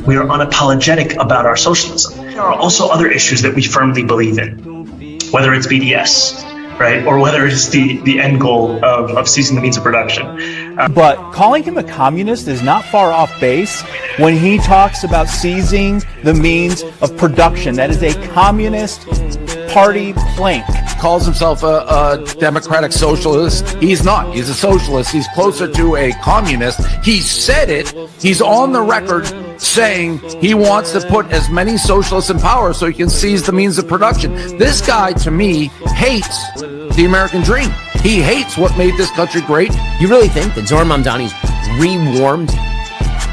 We are unapologetic about our socialism. There are also other issues that we firmly believe in, whether it's BDS, right, or whether it's the end goal of seizing the means of production. But calling him a communist is not far off base when he talks about seizing the means of production. That is a communist party plank. Calls himself a democratic socialist. He's not. He's a socialist. He's closer to a communist. He said it. He's on the record saying he wants to put as many socialists in power so he can seize the means of production. This guy, to me, hates the American dream. He hates what made this country great. You really think that Zohran Mamdani's rewarmed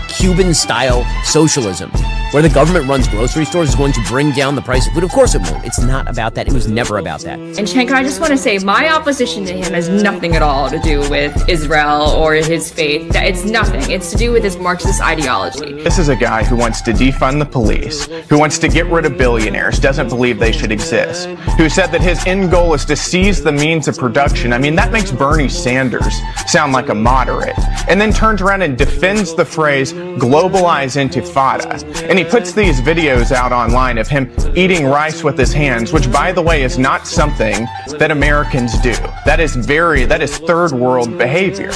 Cuban-style socialism, where the government runs grocery stores, is going to bring down the price of food? Of course it won't. It's not about that. It was never about that. And Shankar, I just want to say my opposition to him has nothing at all to do with Israel or his faith. It's nothing. It's to do with his Marxist ideology. This is a guy who wants to defund the police, who wants to get rid of billionaires, doesn't believe they should exist, who said that his end goal is to seize the means of production. I mean, that makes Bernie Sanders sound like a moderate, and then turns around and defends the phrase globalize intifada. And he puts these videos out online of him eating rice with his hands, which, by the way, is not something that Americans do. That is third world behavior.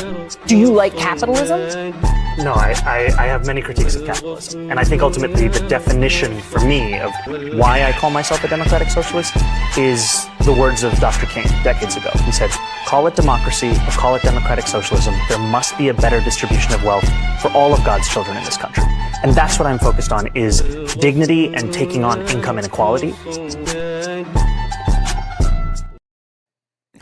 Do you like capitalism? No, I have many critiques of capitalism. And I think ultimately the definition for me of why I call myself a democratic socialist is the words of Dr. King decades ago. He said, call it democracy or call it democratic socialism. There must be a better distribution of wealth for all of God's children in this country. And that's what I'm focused on, is dignity and taking on income inequality.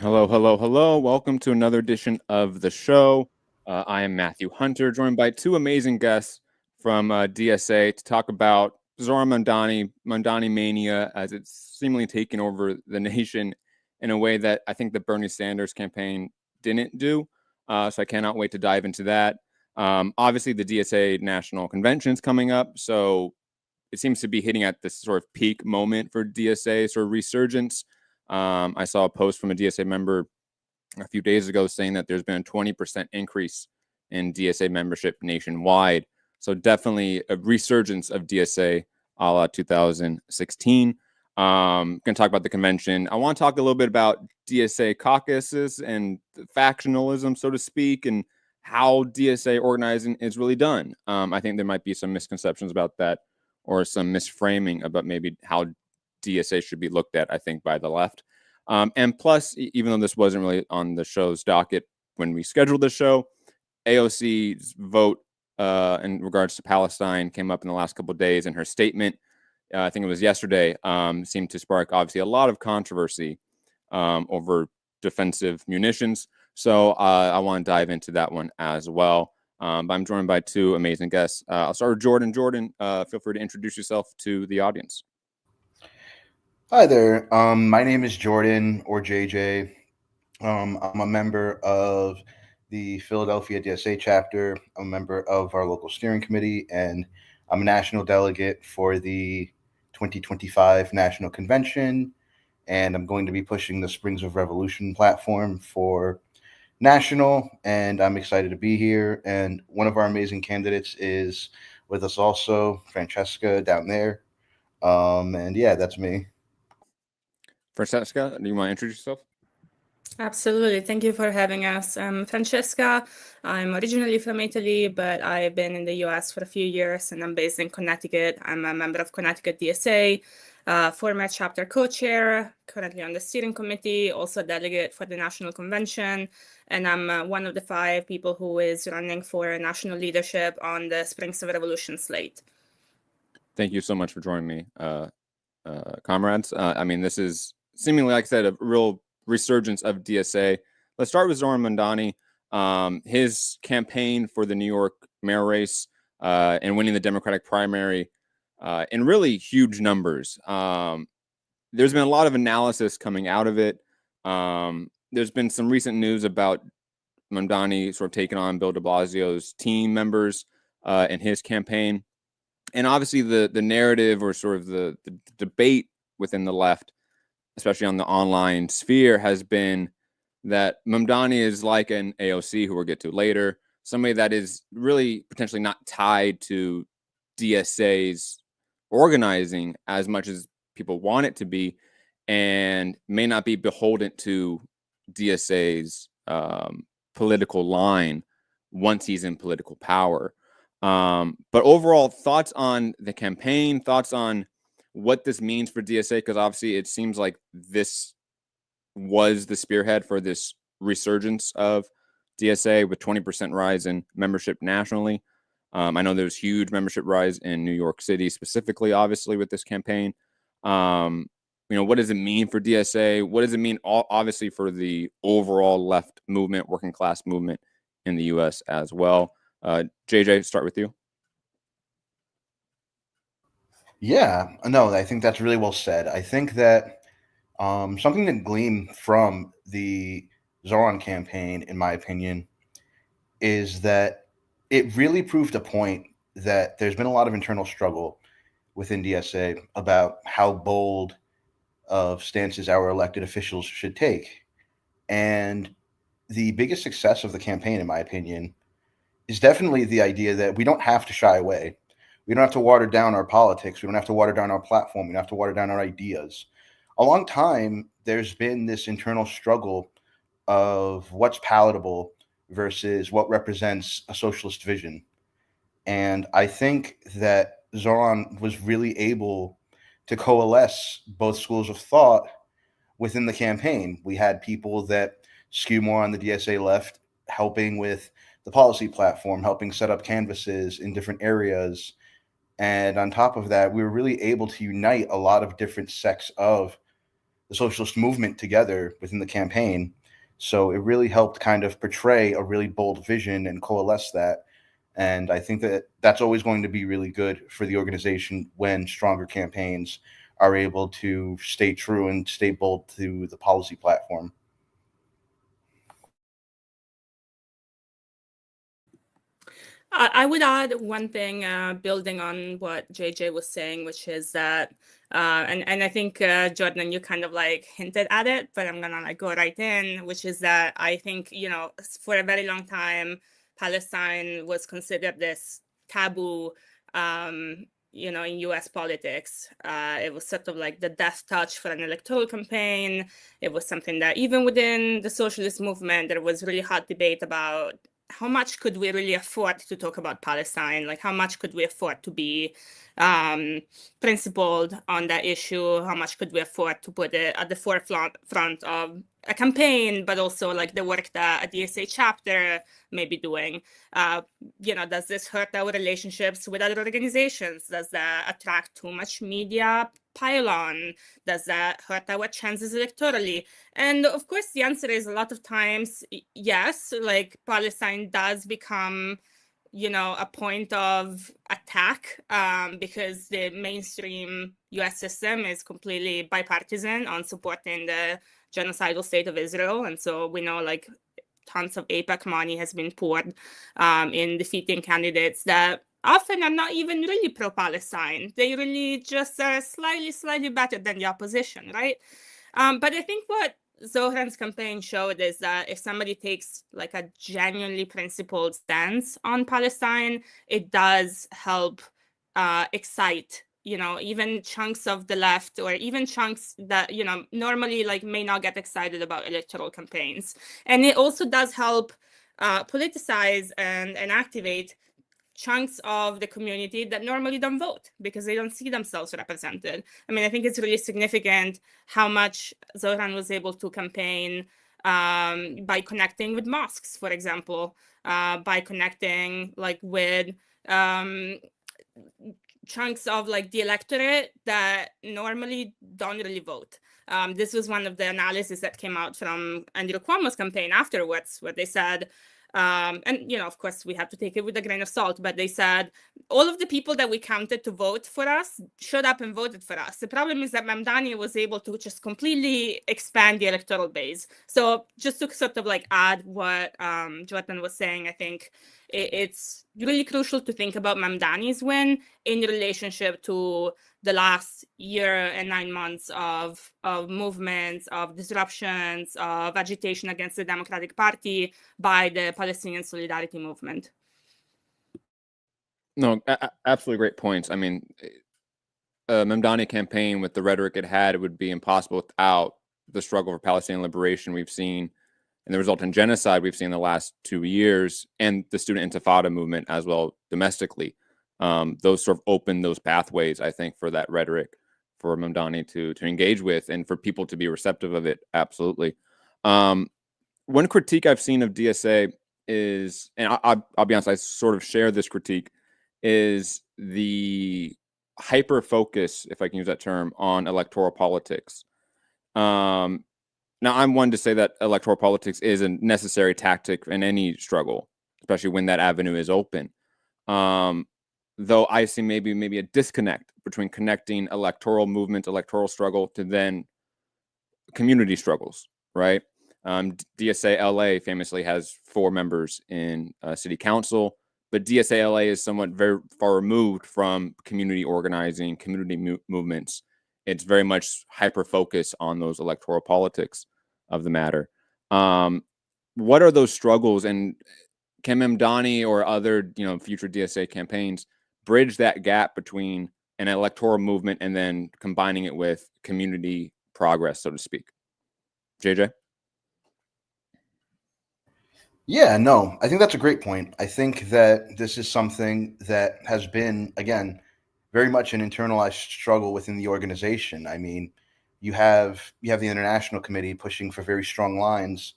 Hello, hello, hello. Welcome to another edition of the show. I am Matthew Hunter, joined by two amazing guests from DSA to talk about Zohran Mamdani, Mamdani mania, as it's seemingly taken over the nation in a way that I think the Bernie Sanders campaign didn't do. So I cannot wait to dive into that. Obviously, the DSA National Convention is coming up, so it seems to be hitting at this sort of peak moment for DSA, sort of resurgence. I saw a post from a DSA member a few days ago saying that there's been a 20% increase in DSA membership nationwide. So definitely a resurgence of DSA a la 2016. Going to talk about the convention. I want to talk a little bit about DSA caucuses and factionalism, so to speak, and how DSA organizing is really done. I think there might be some misconceptions about that, or some misframing about maybe how DSA should be looked at, I think, by the left. And plus, even though this wasn't really on the show's docket when we scheduled the show, AOC's vote in regards to Palestine came up in the last couple of days, and her statement, I think it was yesterday, seemed to spark, obviously, a lot of controversy over defensive munitions. So I want to dive into that one as well. But I'm joined by two amazing guests. I'll start with Jordan. Jordan, feel free to introduce yourself to the audience. Hi there. My name is Jordan, or JJ. I'm a member of the Philadelphia DSA chapter. I'm a member of our local steering committee, and I'm a national delegate for the 2025 National Convention. And I'm going to be pushing the Springs of Revolution platform for national, and I'm excited to be here. And one of our amazing candidates is with us also, Francesca down there. And yeah, that's me. Francesca, do you want to introduce yourself? Absolutely. Thank you for having us. I'm Francesca. I'm originally from Italy, but I've been in the US for a few years, and I'm based in Connecticut. I'm a member of Connecticut DSA, former chapter co-chair, currently on the steering committee, also a delegate for the National Convention, and I'm one of the 5 people who is running for national leadership on the Springs of Revolution slate. Thank you so much for joining me, comrades. I mean, this is seemingly, like I said, a real resurgence of DSA. Let's start with Zohran Mamdani. His campaign for the New York mayor race and winning the Democratic primary in really huge numbers. There's been a lot of analysis coming out of it. There's been some recent news about Mamdani sort of taking on Bill de Blasio's team members in his campaign. And obviously the narrative, or sort of the debate within the left, especially on the online sphere, has been that Mamdani is like an AOC, who we'll get to later, somebody that is really potentially not tied to DSA's organizing as much as people want it to be, and may not be beholden to DSA's political line once he's in political power. But overall, thoughts on the campaign, thoughts on what this means for DSA, because obviously it seems like this was the spearhead for this resurgence of DSA with 20% rise in membership nationally. I know there was huge membership rise in New York City specifically, obviously, with this campaign. What does it mean for DSA? What does it mean, obviously, for the overall left movement, working class movement in the U.S. as well? JJ, start with you. Yeah, no, I think that's really well said. I think that something that gleamed from the Zohran campaign, in my opinion, is that it really proved a point that there's been a lot of internal struggle within DSA about how bold of stances our elected officials should take. And the biggest success of the campaign, in my opinion, is definitely the idea that we don't have to shy away. We don't have to water down our politics. We don't have to water down our platform. We don't have to water down our ideas. A long time, there's been this internal struggle of what's palatable versus what represents a socialist vision. And I think that Zohran was really able to coalesce both schools of thought within the campaign. We had people that skew more on the DSA left helping with the policy platform, helping set up canvases in different areas. And on top of that, we were really able to unite a lot of different sects of the socialist movement together within the campaign. So it really helped kind of portray a really bold vision and coalesce that. And I think that that's always going to be really good for the organization when stronger campaigns are able to stay true and stay bold to the policy platform. I would add one thing, building on what JJ was saying, which is that, and I think Jordan, you kind of like hinted at it, but I'm gonna like go right in, which is that I think, for a very long time, Palestine was considered this taboo, in US politics. It was sort of like the death touch for an electoral campaign. It was something that even within the socialist movement, there was really hot debate about how much could we really afford to talk about Palestine? Like, how much could we afford to be principled on that issue? How much could we afford to put it at the forefront of a campaign, but also like the work that a DSA chapter may be doing? Does this hurt our relationships with other organizations? Does that attract too much media pile-on? Does that hurt our chances electorally? And of course, the answer is a lot of times yes. Like, Palestine does become, a point of attack because the mainstream US system is completely bipartisan on supporting the genocidal state of Israel. And so we know like tons of AIPAC money has been poured in defeating candidates that often are not even really pro-Palestine. They really just are slightly better than the opposition, right? But I think what Zohran's campaign showed is that if somebody takes like a genuinely principled stance on Palestine, it does help excite, even chunks of the left, or even chunks that, normally like may not get excited about electoral campaigns. And it also does help politicize and activate chunks of the community that normally don't vote because they don't see themselves represented. I mean, I think it's really significant how much Zohran was able to campaign by connecting with mosques, for example, by connecting like with chunks of like the electorate that normally don't really vote. This was one of the analysis that came out from Andrew Cuomo's campaign afterwards, where they said, and of course we have to take it with a grain of salt, but they said all of the people that we counted to vote for us showed up and voted for us. The problem is that Mamdani was able to just completely expand the electoral base. So just to sort of like add what Jordan was saying, I think it's really crucial to think about Mamdani's win in relationship to the last year and 9 months of movements, of disruptions, of agitation against the Democratic Party by the Palestinian Solidarity Movement. No, absolutely great points. I mean, Mamdani campaign with the rhetoric it had, it would be impossible without the struggle for Palestinian liberation we've seen and the resultant genocide we've seen in the last 2 years, and the student intifada movement as well domestically. Those sort of open those pathways, I think, for that rhetoric for Mamdani to engage with and for people to be receptive of it. Absolutely. One critique I've seen of DSA is, and I'll be honest, I sort of share this critique, is the hyper focus, if I can use that term, on electoral politics. Now, I'm one to say that electoral politics is a necessary tactic in any struggle, especially when that avenue is open. Though I see maybe a disconnect between connecting electoral movement, electoral struggle to then community struggles, right? DSA LA famously has 4 members in city council, but DSA LA is somewhat very far removed from community organizing, community movements. It's very much hyper focus on those electoral politics of the matter. What are those struggles, and can Mamdani or other future DSA campaigns bridge that gap between an electoral movement and then combining it with community progress, so to speak? JJ? Yeah, no, I think that's a great point. I think that this is something that has been, again, very much an internalized struggle within the organization. I mean, you have the international committee pushing for very strong lines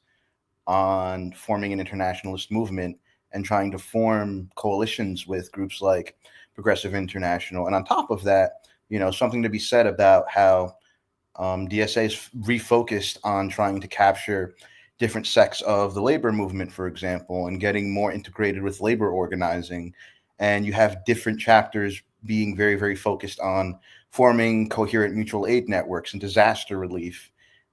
on forming an internationalist movement and trying to form coalitions with groups like Progressive International. And on top of that, something to be said about how DSA is refocused on trying to capture different sects of the labor movement, for example, and getting more integrated with labor organizing. And you have different chapters being very, very focused on forming coherent mutual aid networks and disaster relief.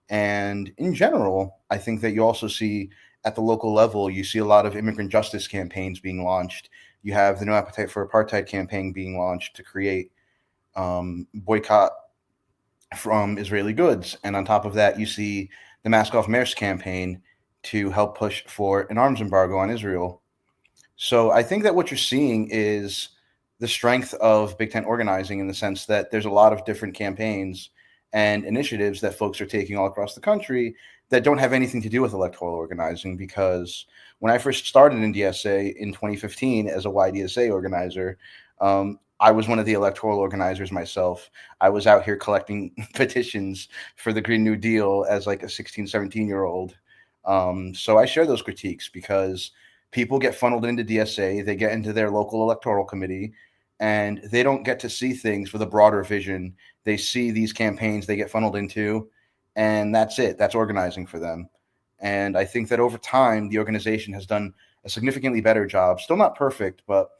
And in general, I think that you also see at the local level, you see a lot of immigrant justice campaigns being launched. You have the No Appetite for Apartheid campaign being launched to create boycott from Israeli goods. And on top of that, you see the Mask Off Maersk campaign to help push for an arms embargo on Israel. So I think that what you're seeing is the strength of Big Tent organizing, in the sense that there's a lot of different campaigns and initiatives that folks are taking all across the country that don't have anything to do with electoral organizing. Because when I first started in DSA in 2015 as a YDSA organizer, I was one of the electoral organizers myself. I was out here collecting petitions for the Green New Deal as like a 16, 17-year-old. So I share those critiques, because people get funneled into DSA, they get into their local electoral committee, and they don't get to see things with a broader vision. They see these campaigns they get funneled into, and that's it. That's organizing for them. And I think that over time, the organization has done a significantly better job, still not perfect, but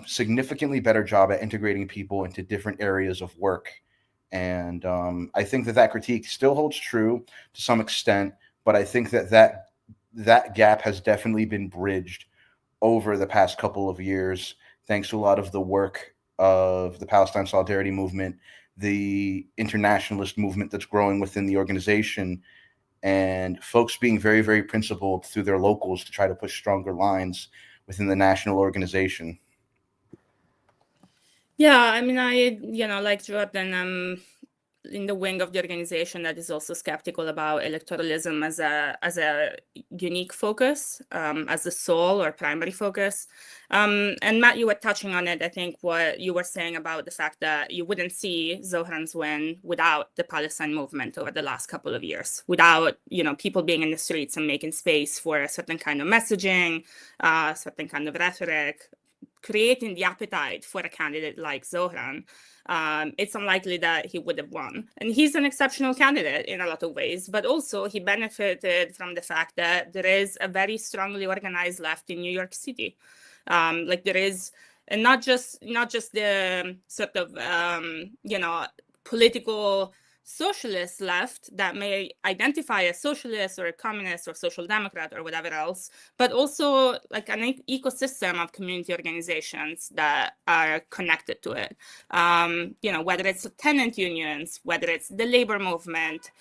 significantly better job at integrating people into different areas of work. And I think that critique still holds true to some extent, but I think that gap has definitely been bridged over the past couple of years, thanks to a lot of the work of the Palestine Solidarity Movement, the internationalist movement that's growing within the organization, and folks being very, very principled through their locals to try to push stronger lines within the national organization. Yeah, I mean, like Jordan, in the wing of the organization that is also skeptical about electoralism as a unique focus, as the sole or primary focus. And Matt, you were touching on it. I think what you were saying about the fact that you wouldn't see Zohran's win without the Palestine movement over the last couple of years, without people being in the streets and making space for a certain kind of messaging, certain kind of rhetoric, creating the appetite for a candidate like Zohran. It's unlikely that he would have won. And he's an exceptional candidate in a lot of ways, but also he benefited from the fact that there is a very strongly organized left in New York City. Like there is, and not just the sort of, political socialist left that may identify as socialist or a communist or social democrat or whatever else, but also like an ecosystem of community organizations that are connected to it. Whether it's tenant unions, whether it's the labor movement,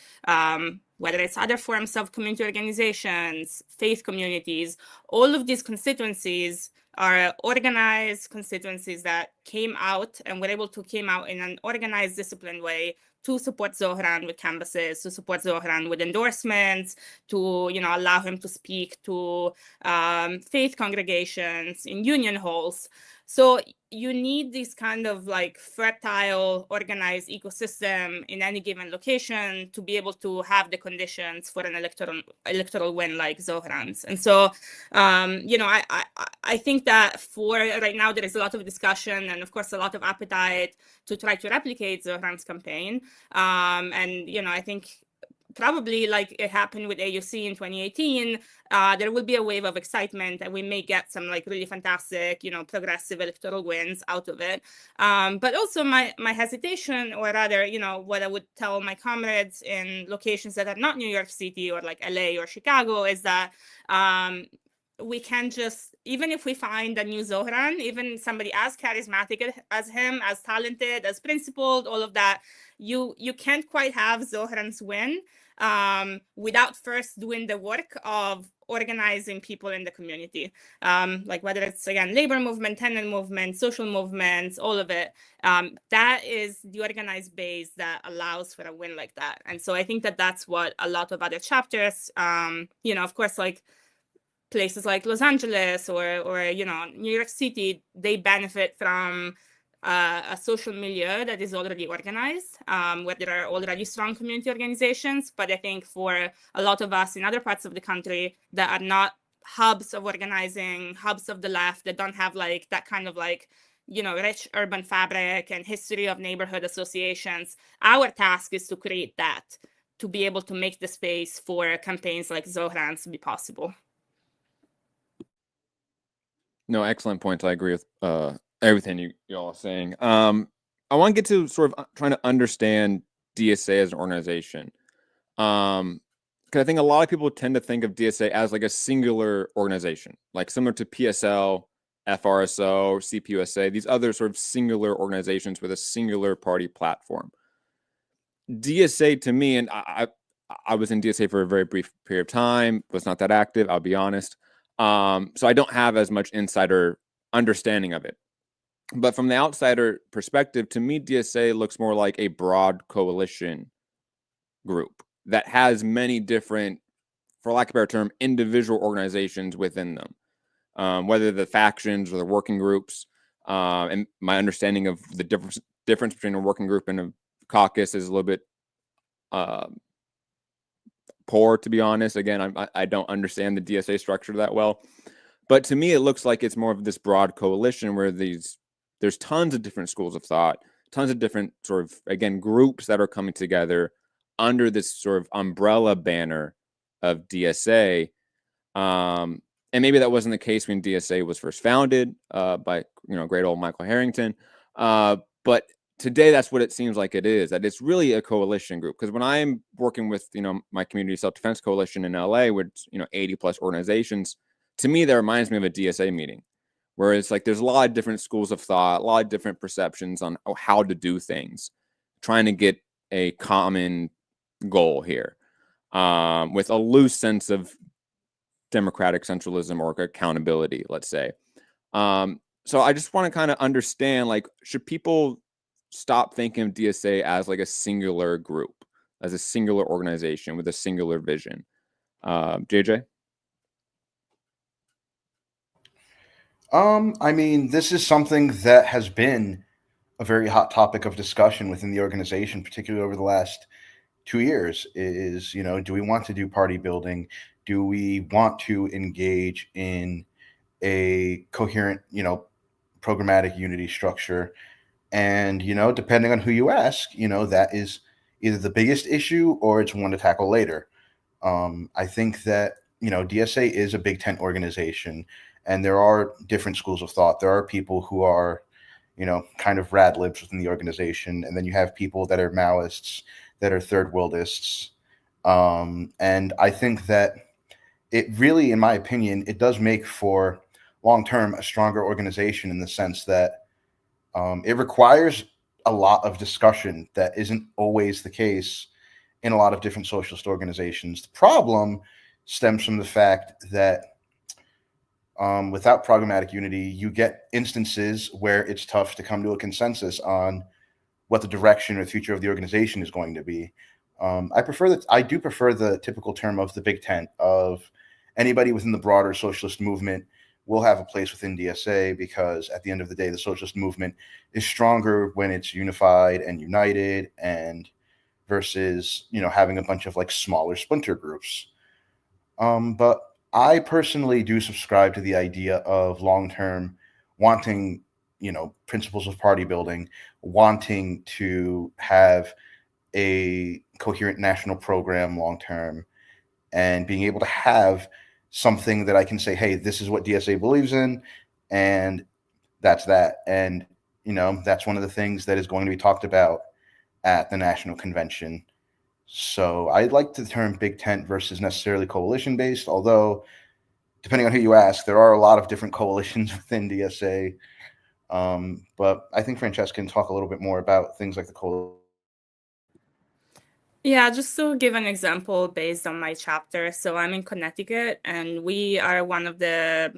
whether it's other forms of community organizations, faith communities, all of these constituencies are organized constituencies that came out and were able to came out in an organized, disciplined way to support Zohran with canvases, to support Zohran with endorsements, to allow him to speak to faith congregations in union halls. So you need this kind of like fertile, organized ecosystem in any given location to be able to have the conditions for an electoral win like Zohran's. And so, I think that for right now, there is a lot of discussion and, of course, a lot of appetite to try to replicate Zohran's campaign. I think probably like it happened with AOC in 2018, there will be a wave of excitement and we may get some like really fantastic, progressive electoral wins out of it. But also my hesitation, or rather, what I would tell my comrades in locations that are not New York City or like LA or Chicago is that we can just, even if we find a new Zohran, even somebody as charismatic as him, as talented, as principled, all of that, you can't quite have Zohran's win without first doing the work of organizing people in the community, like whether it's, again, labor movement, tenant movement, social movements, all of it. That is the organized base that allows for a win like that. And so I think that that's what a lot of other chapters, of course, like places like Los Angeles or New York City, they benefit from a social milieu that is already organized, where there are already strong community organizations. But I think for a lot of us in other parts of the country that are not hubs of organizing, hubs of the left, that don't have like that kind of like, rich urban fabric and history of neighborhood associations, our task is to create that, to be able to make the space for campaigns like Zohran's to be possible. No, excellent points. I agree with everything you all are saying. I want to get to sort of trying to understand DSA as an organization. Because I think a lot of people tend to think of DSA as like a singular organization, like similar to PSL, FRSO, CPUSA, these other sort of singular organizations with a singular party platform. DSA to me, and I was in DSA for a very brief period of time, was not that active, I'll be honest. So I don't have as much insider understanding of it. But from the outsider perspective, to me, DSA looks more like a broad coalition group that has many different, for lack of a better term, individual organizations within them, whether the factions or the working groups. And my understanding of the difference between a working group and a caucus is a little bit poor, to be honest. Again, I don't understand the DSA structure that well. But to me, it looks like it's more of this broad coalition where there's tons of different schools of thought, tons of different sort of, again, groups that are coming together under this sort of umbrella banner of DSA. And maybe that wasn't the case when DSA was first founded by, great old Michael Harrington. But today, that's what it seems like it is, that it's really a coalition group. Because when I'm working with, my community self-defense coalition in LA with, 80 plus organizations, to me, that reminds me of a DSA meeting, where it's like there's a lot of different schools of thought, a lot of different perceptions on how to do things, trying to get a common goal here with a loose sense of democratic centralism or accountability, let's say. So I just want to kind of understand, like, should people stop thinking of DSA as like a singular group, as a singular organization with a singular vision? JJ? I mean, this is something that has been a very hot topic of discussion within the organization, particularly over the last 2 years, is, do we want to do party building? Do we want to engage in a coherent, programmatic unity structure? And, depending on who you ask, that is either the biggest issue or it's one to tackle later. I think that, DSA is a big tent organization, and there are different schools of thought. There are people who are, kind of rad libs within the organization. And then you have people that are Maoists, that are third worldists. And I think that it really, in my opinion, it does make for long-term a stronger organization in the sense that it requires a lot of discussion that isn't always the case in a lot of different socialist organizations. The problem stems from the fact that Without programmatic unity, you get instances where it's tough to come to a consensus on what the direction or the future of the organization is going to be. I do prefer the typical term of the Big Tent, of anybody within the broader socialist movement will have a place within DSA, because at the end of the day, the socialist movement is stronger when it's unified and united, and versus, having a bunch of like smaller splinter groups. But I personally do subscribe to the idea of long-term wanting, principles of party building, wanting to have a coherent national program long-term, and being able to have something that I can say, hey, this is what DSA believes in, and that's that. And, that's one of the things that is going to be talked about at the national convention. So I like the term Big Tent versus necessarily coalition-based, although depending on who you ask, there are a lot of different coalitions within DSA. But I think Francesca can talk a little bit more about things like the coalition. Yeah, just to give an example based on my chapter. So I'm in Connecticut, and we are one of a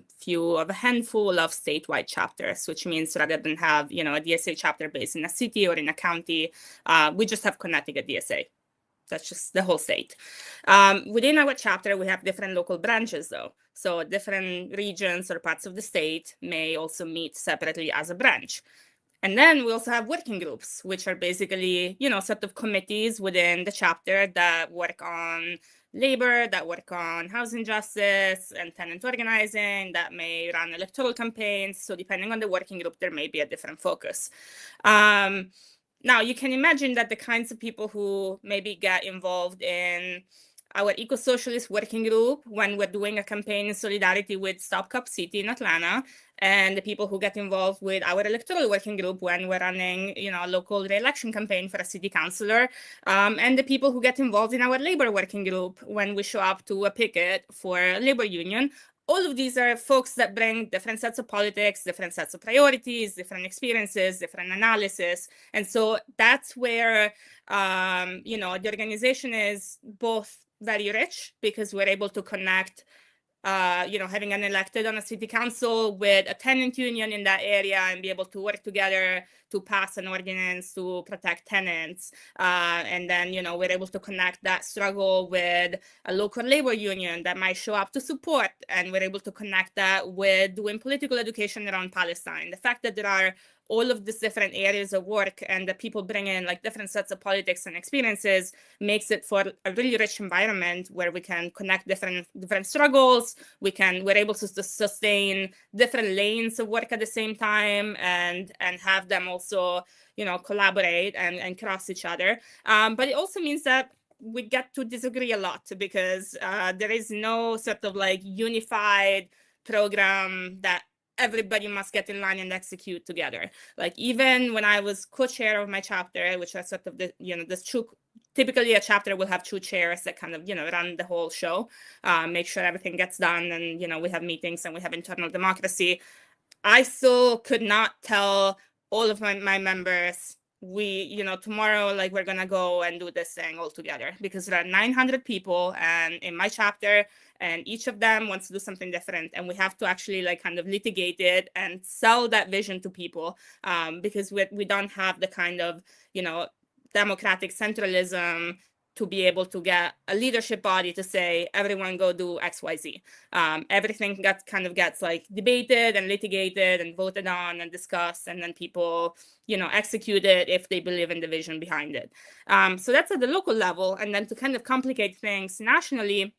handful of statewide chapters, which means rather than have, a DSA chapter based in a city or in a county, we just have Connecticut DSA. That's just the whole state. Within our chapter, we have different local branches, though. So different regions or parts of the state may also meet separately as a branch. And then we also have working groups, which are basically, sort of committees within the chapter that work on labor, that work on housing justice and tenant organizing, that may run electoral campaigns. So depending on the working group, there may be a different focus. Now, you can imagine that the kinds of people who maybe get involved in our eco-socialist working group when we're doing a campaign in solidarity with Stop Cop City in Atlanta, and the people who get involved with our electoral working group when we're running, a local re-election campaign for a city councilor, and the people who get involved in our labor working group when we show up to a picket for a labor union. All of these are folks that bring different sets of politics, different sets of priorities, different experiences, different analysis. And so that's where, the organization is both very rich, because we're able to connect, having an elected on a city council with a tenant union in that area and be able to work together to pass an ordinance to protect tenants. And then, we're able to connect that struggle with a local labor union that might show up to support. And we're able to connect that with doing political education around Palestine. The fact that there are all of these different areas of work and that people bring in like different sets of politics and experiences makes it for a really rich environment where we can connect different struggles. We're able to sustain different lanes of work at the same time and have them also, collaborate and cross each other. But it also means that we get to disagree a lot, because there is no sort of like unified program that everybody must get in line and execute together. Like even when I was co-chair of my chapter, which was sort of typically a chapter will have two chairs that kind of, run the whole show, make sure everything gets done. And, we have meetings and we have internal democracy. I still could not tell all of my members, tomorrow, like we're going to go and do this thing all together, because there are 900 people and in my chapter, and each of them wants to do something different. And we have to actually like kind of litigate it and sell that vision to people, because we don't have the kind of, democratic centralism to be able to get a leadership body to say, everyone go do XYZ. Everything gets like debated and litigated and voted on and discussed, and then people, execute it if they believe in the vision behind it. So that's at the local level. And then to kind of complicate things nationally,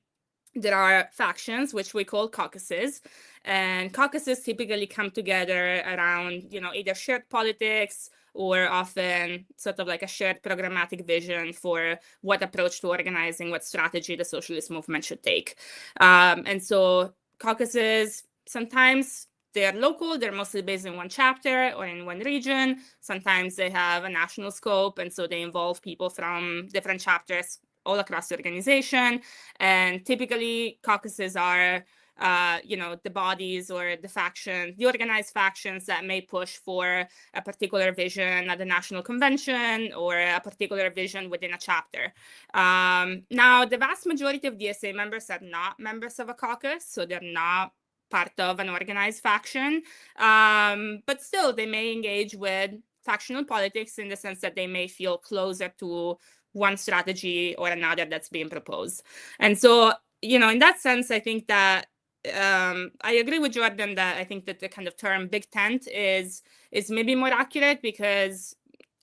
there are factions, which we call caucuses. And caucuses typically come together around, either shared politics or often sort of like a shared programmatic vision for what approach to organizing, what strategy the socialist movement should take. And so caucuses, sometimes they're local, they're mostly based in one chapter or in one region. Sometimes they have a national scope, and so they involve people from different chapters all across the organization. And typically caucuses are the bodies or the organized factions that may push for a particular vision at the national convention or a particular vision within a chapter. Now, the vast majority of DSA members are not members of a caucus, so they're not part of an organized faction. But still, they may engage with factional politics in the sense that they may feel closer to one strategy or another that's being proposed. And so, in that sense, I think that I agree with Jordan that I think that the kind of term big tent is maybe more accurate, because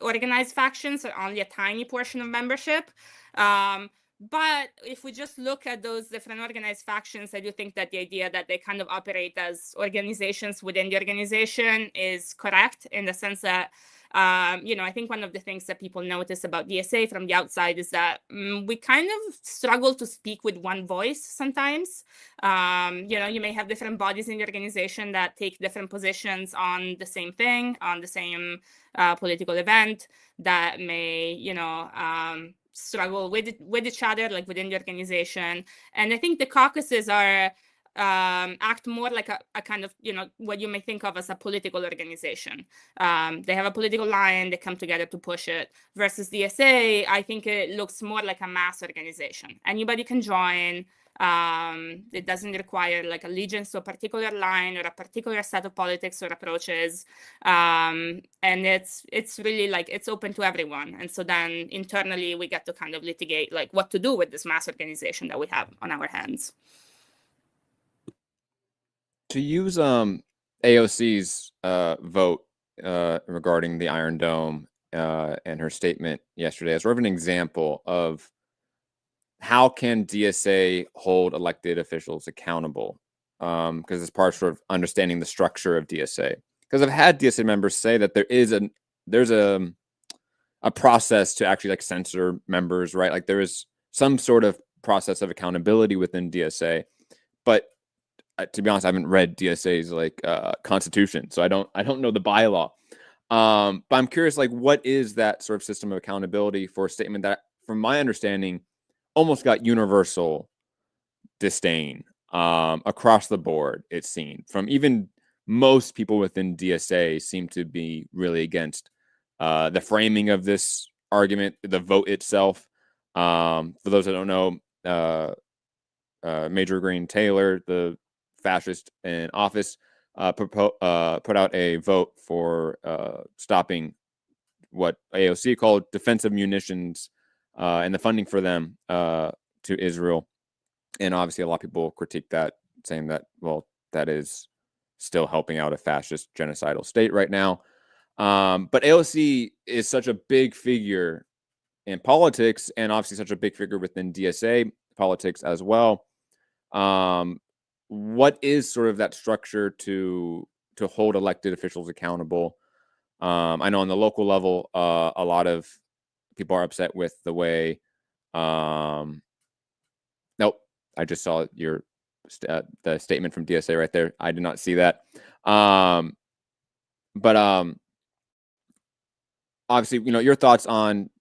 organized factions are only a tiny portion of membership. But if we just look at those different organized factions, I do think that the idea that they kind of operate as organizations within the organization is correct, in the sense that, I think one of the things that people notice about DSA from the outside is that we kind of struggle to speak with one voice sometimes. You may have different bodies in the organization that take different positions on the same thing, on the same political event, that may, struggle with each other, like within the organization. And I think the caucuses are act more like a kind of, what you may think of as a political organization. They have a political line, they come together to push it. Versus DSA, I think it looks more like a mass organization. Anybody can join. It doesn't require like allegiance to a particular line or a particular set of politics or approaches. And it's really like, it's open to everyone. And so then internally we get to kind of litigate like what to do with this mass organization that we have on our hands. To use AOC's vote regarding the Iron Dome and her statement yesterday as sort of an example of how can DSA hold elected officials accountable? Because it's part of sort of understanding the structure of DSA. Because I've had DSA members say that there's a process to actually like censor members, right? Like there is some sort of process of accountability within DSA, but to be honest, I haven't read DSA's like constitution, so I don't know the bylaw. But I'm curious, like, what is that sort of system of accountability for a statement that, from my understanding, almost got universal disdain across the board? It's seen from even most people within DSA seem to be really against the framing of this argument, the vote itself. For those that don't know, Major Green Taylor, the fascist in office, put out a vote for stopping what AOC called defensive munitions and the funding for them to Israel. And obviously a lot of people critique that, saying that, well, that is still helping out a fascist genocidal state right now. But AOC is such a big figure in politics, and obviously such a big figure within DSA politics as well. What is sort of that structure to hold elected officials accountable? I know on the local level, a lot of people are upset with the way. Nope, I just saw the statement from DSA right there. I did not see that. But obviously, your thoughts on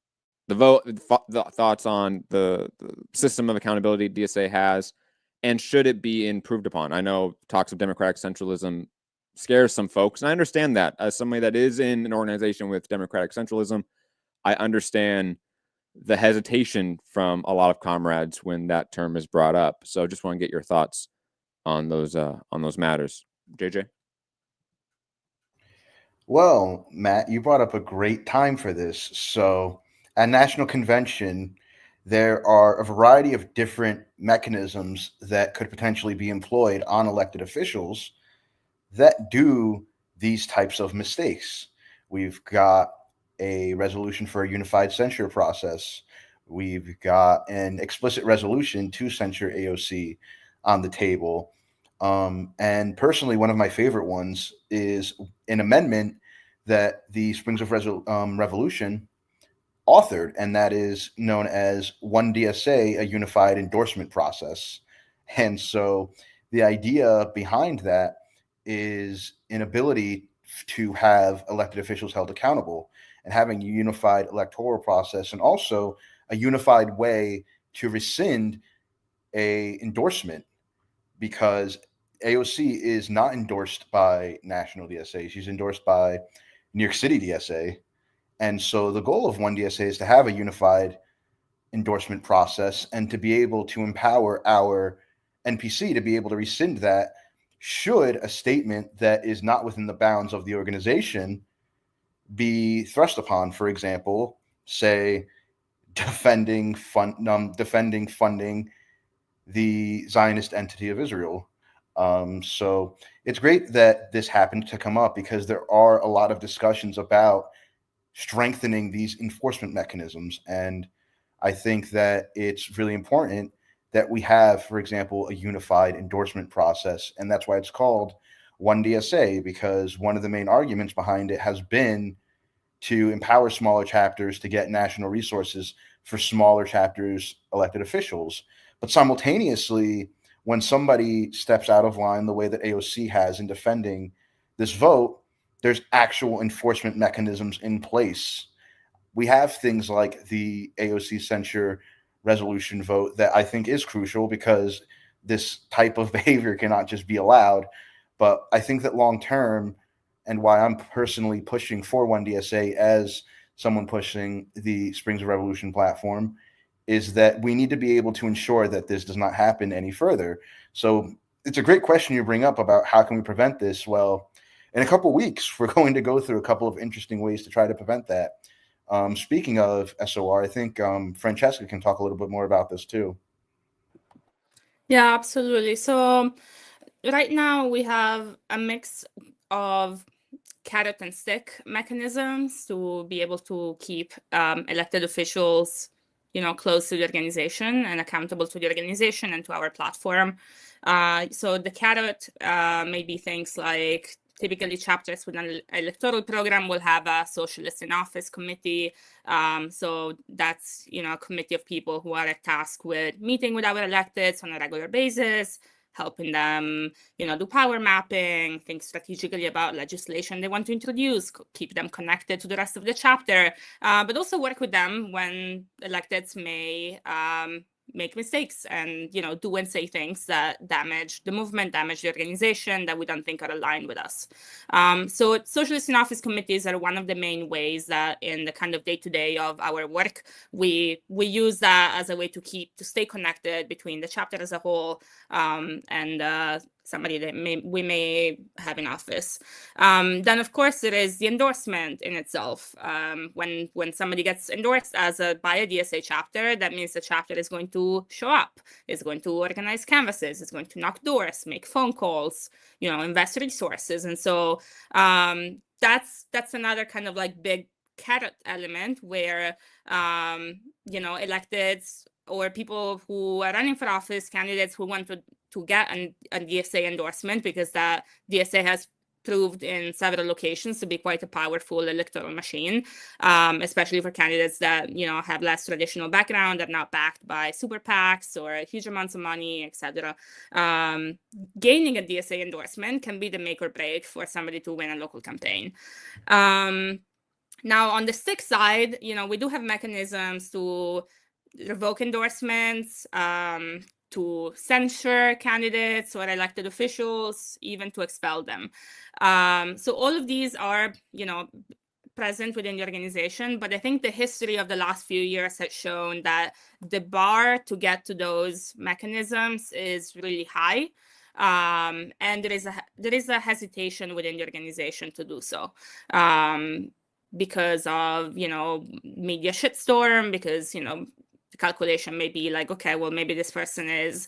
the vote, the thoughts on the system of accountability DSA has. And should it be improved upon? I know talks of democratic centralism scares some folks, and I understand that. As somebody that is in an organization with democratic centralism, I understand the hesitation from a lot of comrades when that term is brought up. So just want to get your thoughts on those matters. JJ? Well, Matt, you brought up a great time for this. So at National Convention, there are a variety of different mechanisms that could potentially be employed on elected officials that do these types of mistakes. We've got a resolution for a unified censure process. We've got an explicit resolution to censure AOC on the table. And personally, one of my favorite ones is an amendment that the Springs of Revolution authored, and that is known as One DSA, a unified endorsement process. And so the idea behind that is an ability to have elected officials held accountable and having a unified electoral process, and also a unified way to rescind a endorsement, because AOC is not endorsed by National DSA. She's endorsed by New York City DSA. And so the goal of One DSA is to have a unified endorsement process and to be able to empower our NPC to be able to rescind that should a statement that is not within the bounds of the organization be thrust upon? For example, say defending funding the Zionist entity of Israel. So it's great that this happened to come up, because there are a lot of discussions about strengthening these enforcement mechanisms. And I think that it's really important that we have, for example, a unified endorsement process. And that's why it's called One DSA, because one of the main arguments behind it has been to empower smaller chapters to get national resources for smaller chapters' elected officials. But simultaneously, when somebody steps out of line the way that AOC has in defending this vote, there's actual enforcement mechanisms in place. We have things like the AOC censure resolution vote that I think is crucial, because this type of behavior cannot just be allowed. But I think that long term, and why I'm personally pushing for One DSA as someone pushing the Springs of Revolution platform, is that we need to be able to ensure that this does not happen any further. So it's a great question you bring up about how can we prevent this. Well, in a couple of weeks, we're going to go through a couple of interesting ways to try to prevent that. Speaking of SOR, I think Francesca can talk a little bit more about this too. Yeah, absolutely. So right now we have a mix of carrot and stick mechanisms to be able to keep elected officials, close to the organization and accountable to the organization and to our platform. So the carrot may be things like, typically chapters with an electoral program will have a socialist in office committee. So that's, a committee of people who are tasked with meeting with our electeds on a regular basis, helping them, do power mapping, think strategically about legislation they want to introduce, keep them connected to the rest of the chapter, but also work with them when electeds may make mistakes and, do and say things that damage the movement, damage the organization that we don't think are aligned with us. So socialist in office committees are one of the main ways that in the kind of day-to-day of our work, we use that as a way to stay connected between the chapter as a whole and somebody that we may have in office. Then, of course, there is the endorsement in itself. When somebody gets endorsed by a DSA chapter, that means the chapter is going to show up, is going to organize canvases, is going to knock doors, make phone calls, invest resources. And so that's another kind of like big carrot element where, electeds or people who are running for office, candidates who want to get a DSA endorsement, because that DSA has proved in several locations to be quite a powerful electoral machine, especially for candidates that, have less traditional background, are not backed by super PACs or huge amounts of money, etc. Gaining a DSA endorsement can be the make or break for somebody to win a local campaign. Now, on the stick side, we do have mechanisms to revoke endorsements, to censure candidates or elected officials, even to expel them. So all of these are, present within the organization, but I think the history of the last few years has shown that the bar to get to those mechanisms is really high. And there is a hesitation within the organization to do so. Because of, media shitstorm, because, the calculation may be like, okay, well, maybe this person is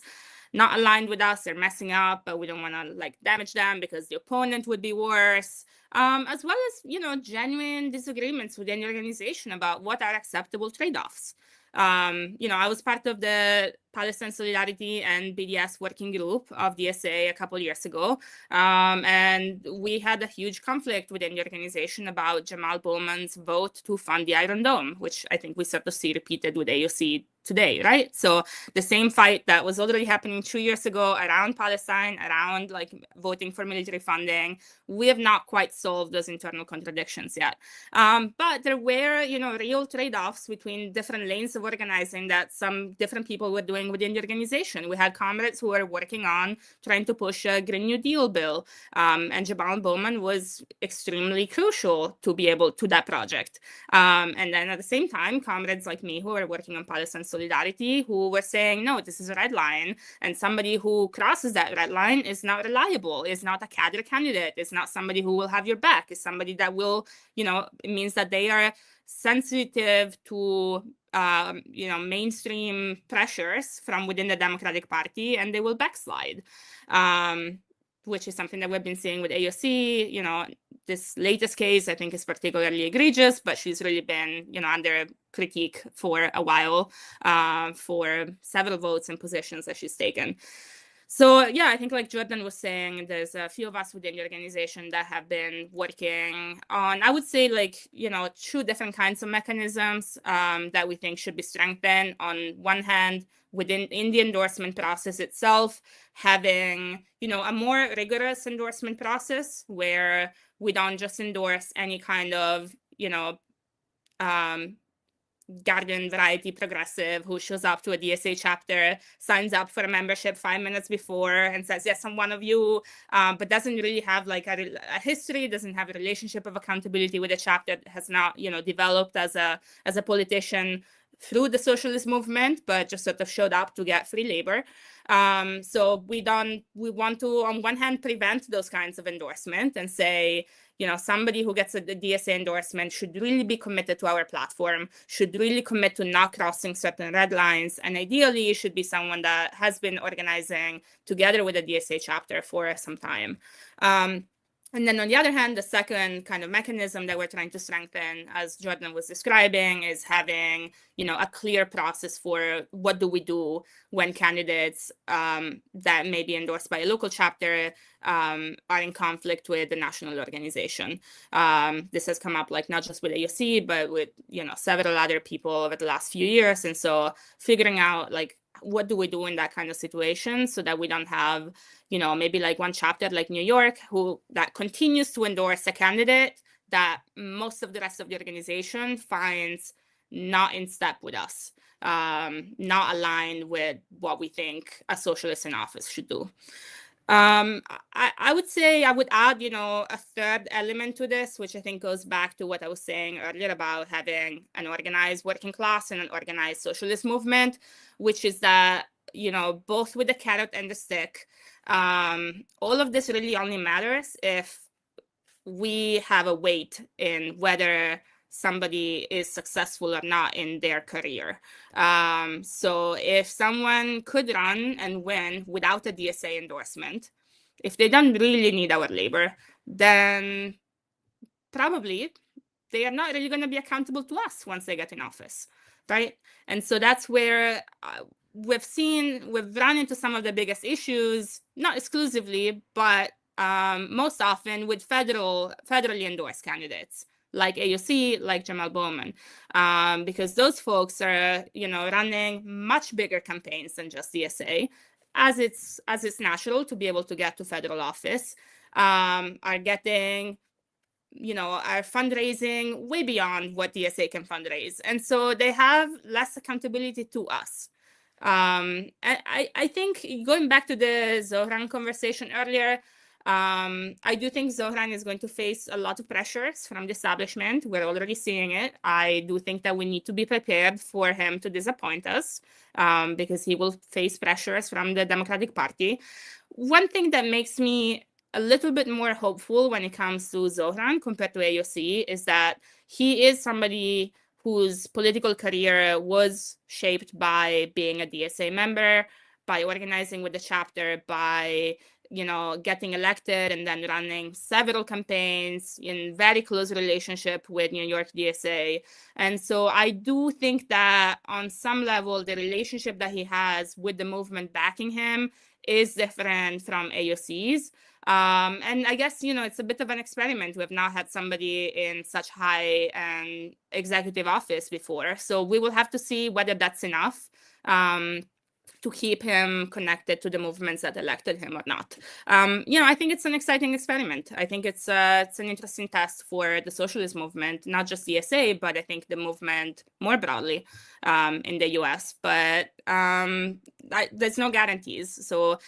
not aligned with us, they're messing up, but we don't want to damage them because the opponent would be worse. As well as, genuine disagreements within the organization about what are acceptable trade-offs. I was part of the Palestine Solidarity and BDS working group of DSA a couple years ago. And we had a huge conflict within the organization about Jamal Bowman's vote to fund the Iron Dome, which I think we sort of see repeated with AOC today, right? So the same fight that was already happening 2 years ago around Palestine, around voting for military funding, we have not quite solved those internal contradictions yet. But there were, real trade-offs between different lanes of organizing that some different people were doing happening within the organization. We had comrades who were working on trying to push a Green New Deal bill, and Jamal Bowman was extremely crucial to be able to that project. And then at the same time, comrades like me who were working on Palestine Solidarity, who were saying, no, this is a red line, and somebody who crosses that red line is not reliable, is not a cadre candidate, is not somebody who will have your back, is somebody that will, it means that they are sensitive to mainstream pressures from within the Democratic Party, and they will backslide, which is something that we've been seeing with AOC. This latest case, I think, is particularly egregious, but she's really been, under critique for a while for several votes and positions that she's taken. So, yeah, I think like Jordan was saying, there's a few of us within the organization that have been working on, I would say, two different kinds of mechanisms that we think should be strengthened. On one hand, in the endorsement process itself, having, a more rigorous endorsement process where we don't just endorse any kind of, garden variety progressive who shows up to a DSA chapter, signs up for a membership 5 minutes before and says, yes, I'm one of you, but doesn't really have like a history, doesn't have a relationship of accountability with a chapter, has not, developed as a politician through the socialist movement, but just sort of showed up to get free labor. So we want to, on one hand, prevent those kinds of endorsement and say, somebody who gets a DSA endorsement should really be committed to our platform, should really commit to not crossing certain red lines, and ideally should be someone that has been organizing together with a DSA chapter for some time. And then on the other hand, the second kind of mechanism that we're trying to strengthen, as Jordan was describing, is having, a clear process for what do we do when candidates that may be endorsed by a local chapter are in conflict with the national organization. This has come up not just with AOC, but with, several other people over the last few years. And so figuring out what do we do in that kind of situation so that we don't have, maybe one chapter like New York that continues to endorse a candidate that most of the rest of the organization finds not in step with us, not aligned with what we think a socialist in office should do. I would say I would add, a third element to this, which I think goes back to what I was saying earlier about having an organized working class and an organized socialist movement, which is that, both with the carrot and the stick, all of this really only matters if we have a weight in whether somebody is successful or not in their career. So if someone could run and win without a DSA endorsement, if they don't really need our labor, then probably they are not really going to be accountable to us once they get in office, right? And so that's where we've run into some of the biggest issues, not exclusively, but most often with federally endorsed candidates like AOC, like Jamal Bowman, because those folks are, running much bigger campaigns than just DSA, as it's natural to be able to get to federal office, are getting, are fundraising way beyond what DSA can fundraise, and so they have less accountability to us. And I think going back to the Zohran conversation earlier, I do think Zohran is going to face a lot of pressures from the establishment. We're already seeing it. I do think that we need to be prepared for him to disappoint us, because he will face pressures from the Democratic Party. One thing that makes me a little bit more hopeful when it comes to Zohran compared to AOC is that he is somebody whose political career was shaped by being a DSA member, by organizing with the chapter, by getting elected and then running several campaigns in very close relationship with New York DSA. And so I do think that on some level, the relationship that he has with the movement backing him is different from AOC's. And I guess, it's a bit of an experiment. We've not had somebody in such high and executive office before. So we will have to see whether that's enough. to keep him connected to the movements that elected him or not. I think it's an exciting experiment. I think it's an interesting test for the socialist movement, not just DSA, but I think the movement more broadly in the US. But there's no guarantees. So,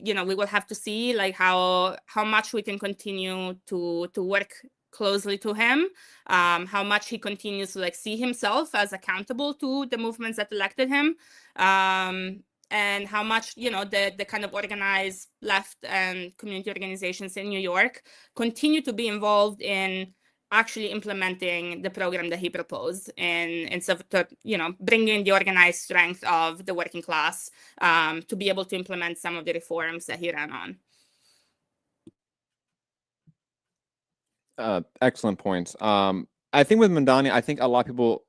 we will have to see like how much we can continue to work closely to him, how much he continues to see himself as accountable to the movements that elected him, and how much the kind of organized left and community organizations in New York continue to be involved in actually implementing the program that he proposed, and so bringing the organized strength of the working class to be able to implement some of the reforms that he ran on. Excellent points. I think with Mamdani, I think a lot of people,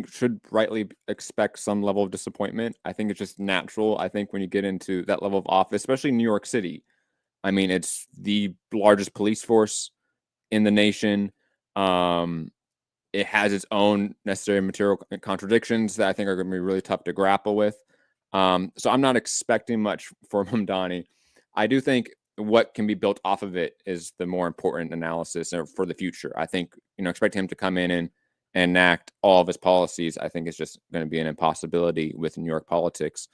should rightly expect some level of disappointment. I think it's just natural. I think when you get into that level of office, especially in New York City, I mean, it's the largest police force in the nation. It has its own necessary material contradictions that I think are going to be really tough to grapple with. So I'm not expecting much for Mamdani. I do think what can be built off of it is the more important analysis for the future. I think, expect him to come in and enact all of his policies, I think is just going to be an impossibility with New York politics.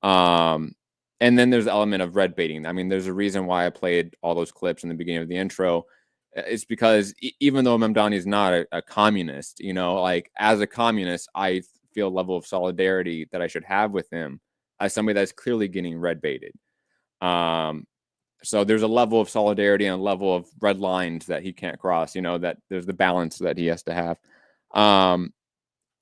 And then there's the element of red baiting. I mean, there's a reason why I played all those clips in the beginning of the intro. It's because even though Mamdani is not a communist, as a communist, I feel a level of solidarity that I should have with him as somebody that's clearly getting red baited. So there's a level of solidarity and a level of red lines that he can't cross, that there's the balance that he has to have. In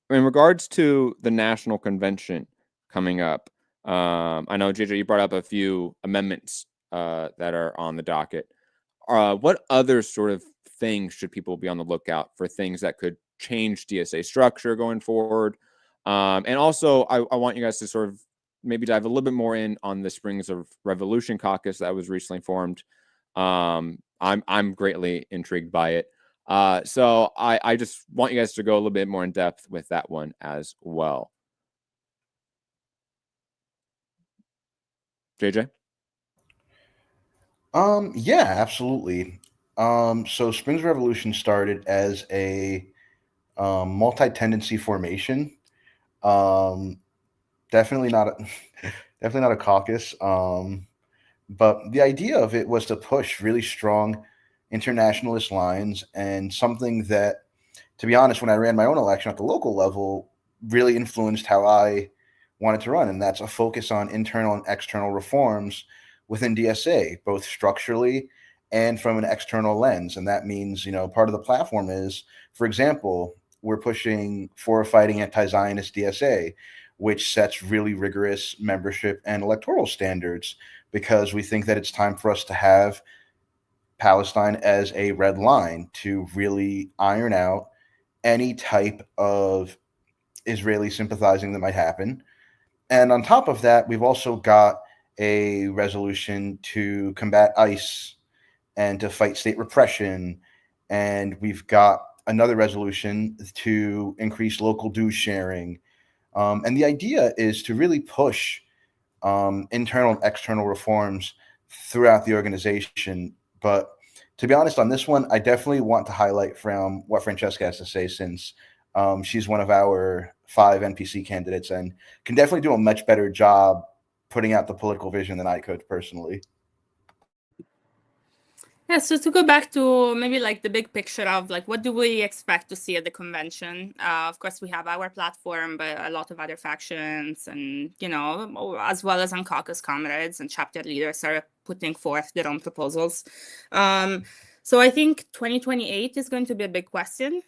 regards to the national convention coming up, I know, JJ, you brought up a few amendments that are on the docket. What other sort of things should people be on the lookout for, things that could change DSA structure going forward? And also, I want you guys to sort of maybe dive a little bit more in on the Springs of Revolution caucus that was recently formed. I'm greatly intrigued by it. So I just want you guys to go a little bit more in depth with that one as well. JJ? Yeah, absolutely. So Springs Revolution started as a multi-tendency formation. Definitely not a caucus. But the idea of it was to push really strong internationalist lines, and something that, to be honest, when I ran my own election at the local level, really influenced how I wanted to run, and that's a focus on internal and external reforms within DSA, both structurally and from an external lens. And that means, part of the platform is, for example, we're pushing for a fighting anti-Zionist DSA, which sets really rigorous membership and electoral standards, because we think that it's time for us to have Palestine as a red line to really iron out any type of Israeli sympathizing that might happen. And on top of that, we've also got a resolution to combat ICE and to fight state repression. And we've got another resolution to increase local dues sharing. And the idea is to really push internal and external reforms throughout the organization. But to be honest, on this one, I definitely want to highlight from what Francesca has to say, since she's one of our 5 NPC candidates and can definitely do a much better job putting out the political vision than I could personally. Yeah, so to go back to maybe the big picture of what do we expect to see at the convention? Of course, we have our platform, but a lot of other factions and, as well as on caucus comrades and chapter leaders are putting forth their own proposals. So I think 2028 is going to be a big question,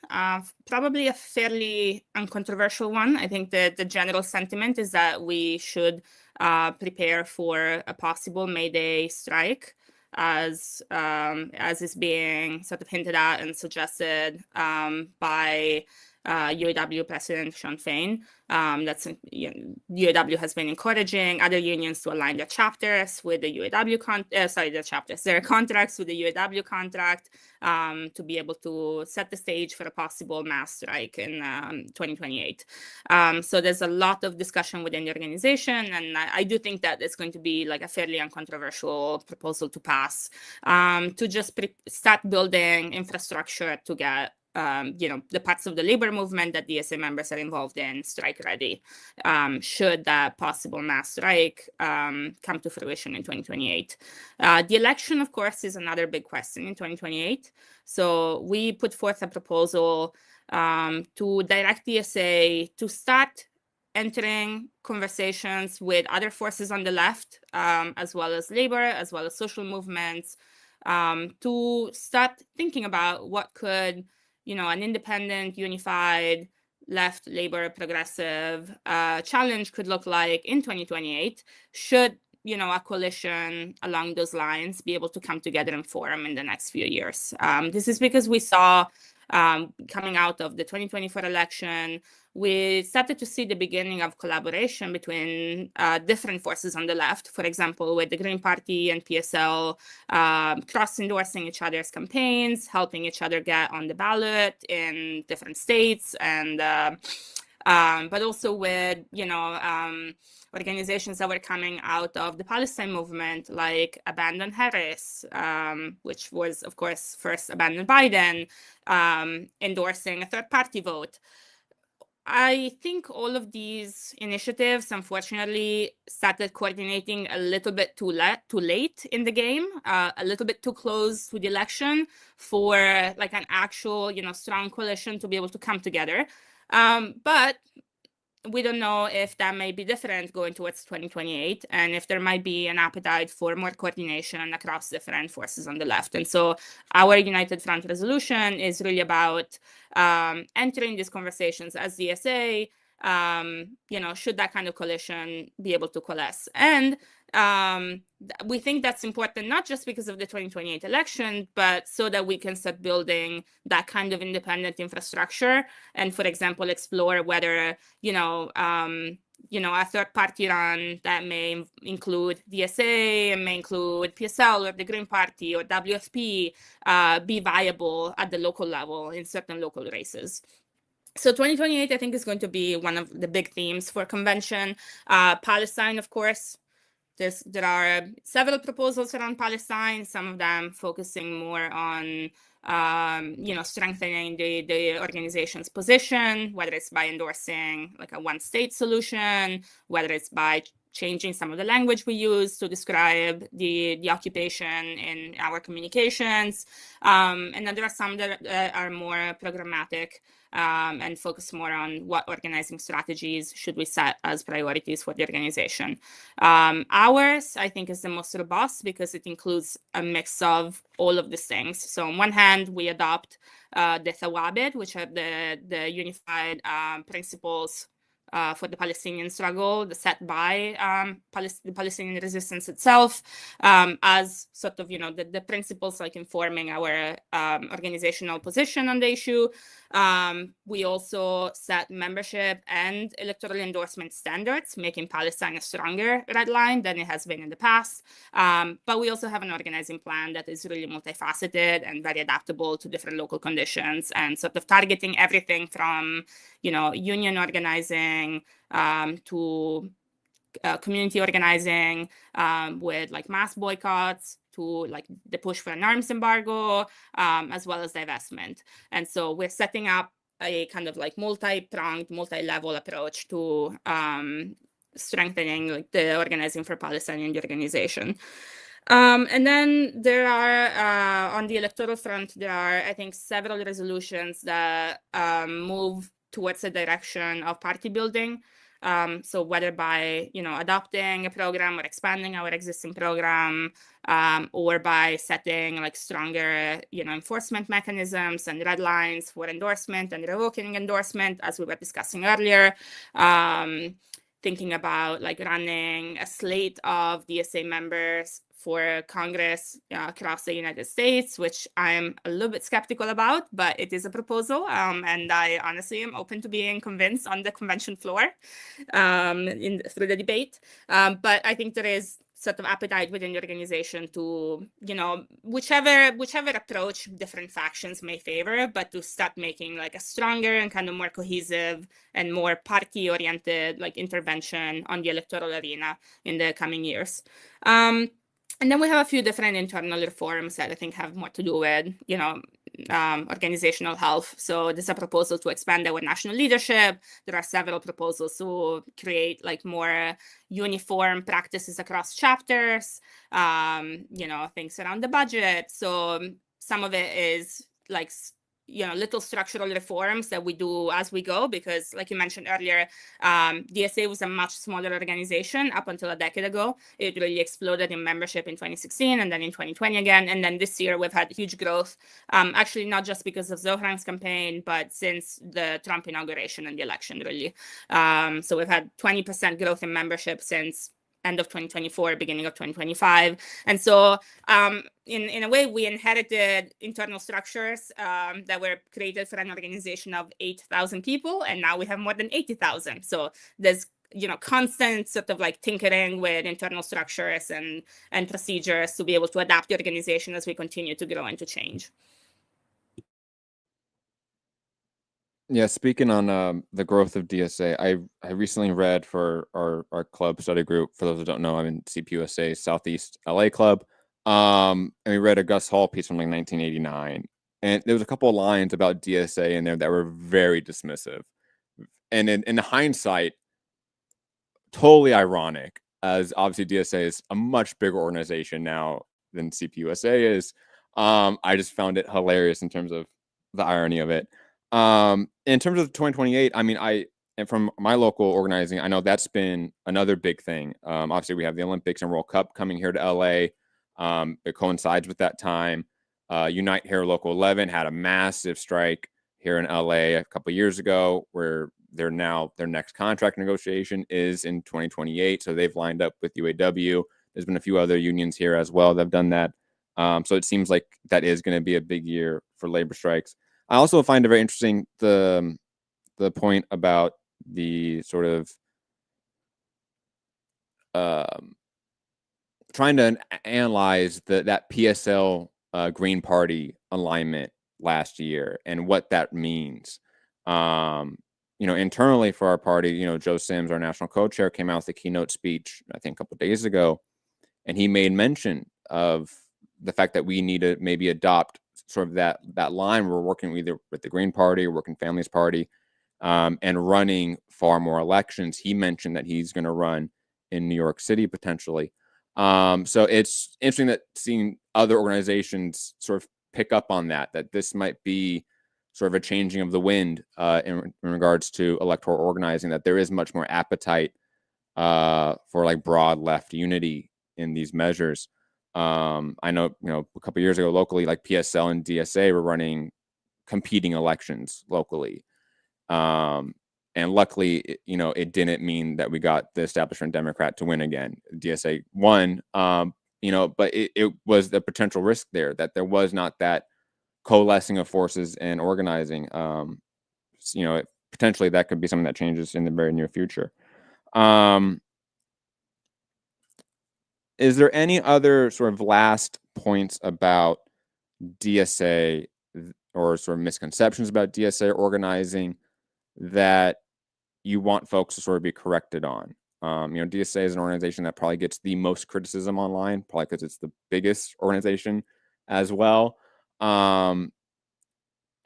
probably a fairly uncontroversial one. I think that the general sentiment is that we should prepare for a possible May Day strike, as is being sort of hinted at and suggested by UAW President Sean Fain. UAW has been encouraging other unions to align their chapters with the UAW their contracts with the UAW contract to be able to set the stage for a possible mass strike in 2028. So there's a lot of discussion within the organization, and I do think that it's going to be like a fairly uncontroversial proposal to pass to just start building infrastructure to get the parts of the labor movement that DSA members are involved in strike ready, should that possible mass strike come to fruition in 2028. The election, of course, is another big question in 2028. So we put forth a proposal to direct DSA to start entering conversations with other forces on the left, as well as labor, as well as social movements, to start thinking about what could an independent, unified, left, labor, progressive challenge could look like in 2028, should a coalition along those lines be able to come together and form in the next few years. This is because we saw coming out of the 2024 election, we started to see the beginning of collaboration between different forces on the left, for example, with the Green Party and PSL cross-endorsing each other's campaigns, helping each other get on the ballot in different states, and but also with, organizations that were coming out of the Palestine movement, like Abandon Harris, which was, of course, first Abandon Biden, endorsing a third-party vote. I think all of these initiatives, unfortunately, started coordinating a little bit too late in the game, a little bit too close to the election for like an actual, strong coalition to be able to come together. But we don't know if that may be different going towards 2028, and if there might be an appetite for more coordination across different forces on the left. And so our United Front resolution is really about entering these conversations as DSA, should that kind of coalition be able to coalesce. And we think that's important, not just because of the 2028 election, but so that we can start building that kind of independent infrastructure. And, for example, explore whether, a third party run that may include DSA and may include PSL or the Green Party or WFP be viable at the local level in certain local races. So 2028, I think, is going to be one of the big themes for convention. Palestine, of course. There are several proposals around Palestine, some of them focusing more on, strengthening the organization's position, whether it's by endorsing like a one-state solution, whether it's by changing some of the language we use to describe the occupation in our communications. And then there are some that are more programmatic and focus more on what organizing strategies should we set as priorities for the organization. Ours, I think, is the most robust because it includes a mix of all of these things. So on one hand, we adopt the Thawabit, which are the unified principles for the Palestinian struggle, set by the Palestinian resistance itself, as sort of, the principles like informing our organizational position on the issue. We also set membership and electoral endorsement standards, making Palestine a stronger red line than it has been in the past. But we also have an organizing plan that is really multifaceted and very adaptable to different local conditions, and sort of targeting everything from, union organizing to community organizing with like mass boycotts, to like the push for an arms embargo, as well as divestment. And so we're setting up a kind of like multi-pronged, multi-level approach to strengthening like the organizing for Palestine in the organization. And then there are, on the electoral front, there are, I think, several resolutions that move towards the direction of party building. So whether by, adopting a program or expanding our existing program, or by setting like stronger, enforcement mechanisms and red lines for endorsement and revoking endorsement, as we were discussing earlier, thinking about like running a slate of DSA members for Congress across the United States, which I'm a little bit skeptical about, but it is a proposal. And I honestly am open to being convinced on the convention floor through the debate. But I think there is sort of appetite within the organization to, whichever approach different factions may favor, but to start making like a stronger and kind of more cohesive and more party-oriented like intervention on the electoral arena in the coming years. And then we have a few different internal reforms that I think have more to do with, organizational health. So there's a proposal to expand our national leadership. There are several proposals to create like more uniform practices across chapters, things around the budget. So some of it is like, little structural reforms that we do as we go, because like you mentioned earlier, DSA was a much smaller organization up until a decade ago. It really exploded in membership in 2016 and then in 2020 again. And then this year we've had huge growth, actually not just because of Zohran's campaign, but since the Trump inauguration and the election, really. So we've had 20% growth in membership since end of 2024, beginning of 2025. And so in a way, we inherited internal structures that were created for an organization of 8,000 people, and now we have more than 80,000. So there's constant sort of like tinkering with internal structures and procedures to be able to adapt the organization as we continue to grow and to change. Yeah, speaking on the growth of DSA, I recently read for our club study group. For those who don't know, I'm in CPUSA Southeast LA Club, and we read a Gus Hall piece from like 1989, and there was a couple of lines about DSA in there that were very dismissive, and in hindsight, totally ironic, as obviously DSA is a much bigger organization now than CPUSA is. I just found it hilarious in terms of the irony of it. In terms of 2028, I mean, and from my local organizing, I know that's been another big thing. Obviously, we have the Olympics and World Cup coming here to LA. It coincides with that time. Unite Here Local 11 had a massive strike here in LA a couple of years ago, where their next contract negotiation is in 2028. So they've lined up with UAW. There's been a few other unions here as well that have done that. So it seems like that is going to be a big year for labor strikes. I also find it very interesting the point about the sort of trying to analyze that PSL Green Party alignment last year and what that means. Internally for our party, Joe Sims, our national co-chair, came out with a keynote speech, I think a couple of days ago, and he made mention of the fact that we need to maybe adopt sort of that line. We're working either with the Green Party or Working Families Party, and running far more elections. He mentioned that he's going to run in New York City potentially. So it's interesting that seeing other organizations sort of pick up on that this might be sort of a changing of the wind in regards to electoral organizing, that there is much more appetite for like broad left unity in these measures. I know, a couple of years ago locally, like PSL and DSA were running competing elections locally. And luckily, it didn't mean that we got the establishment Democrat to win again. DSA won, but it was the potential risk there that there was not that coalescing of forces and organizing. Potentially that could be something that changes in the very near future. Is there any other sort of last points about DSA or sort of misconceptions about DSA organizing that you want folks to sort of be corrected on? DSA is an organization that probably gets the most criticism online, probably because it's the biggest organization as well. And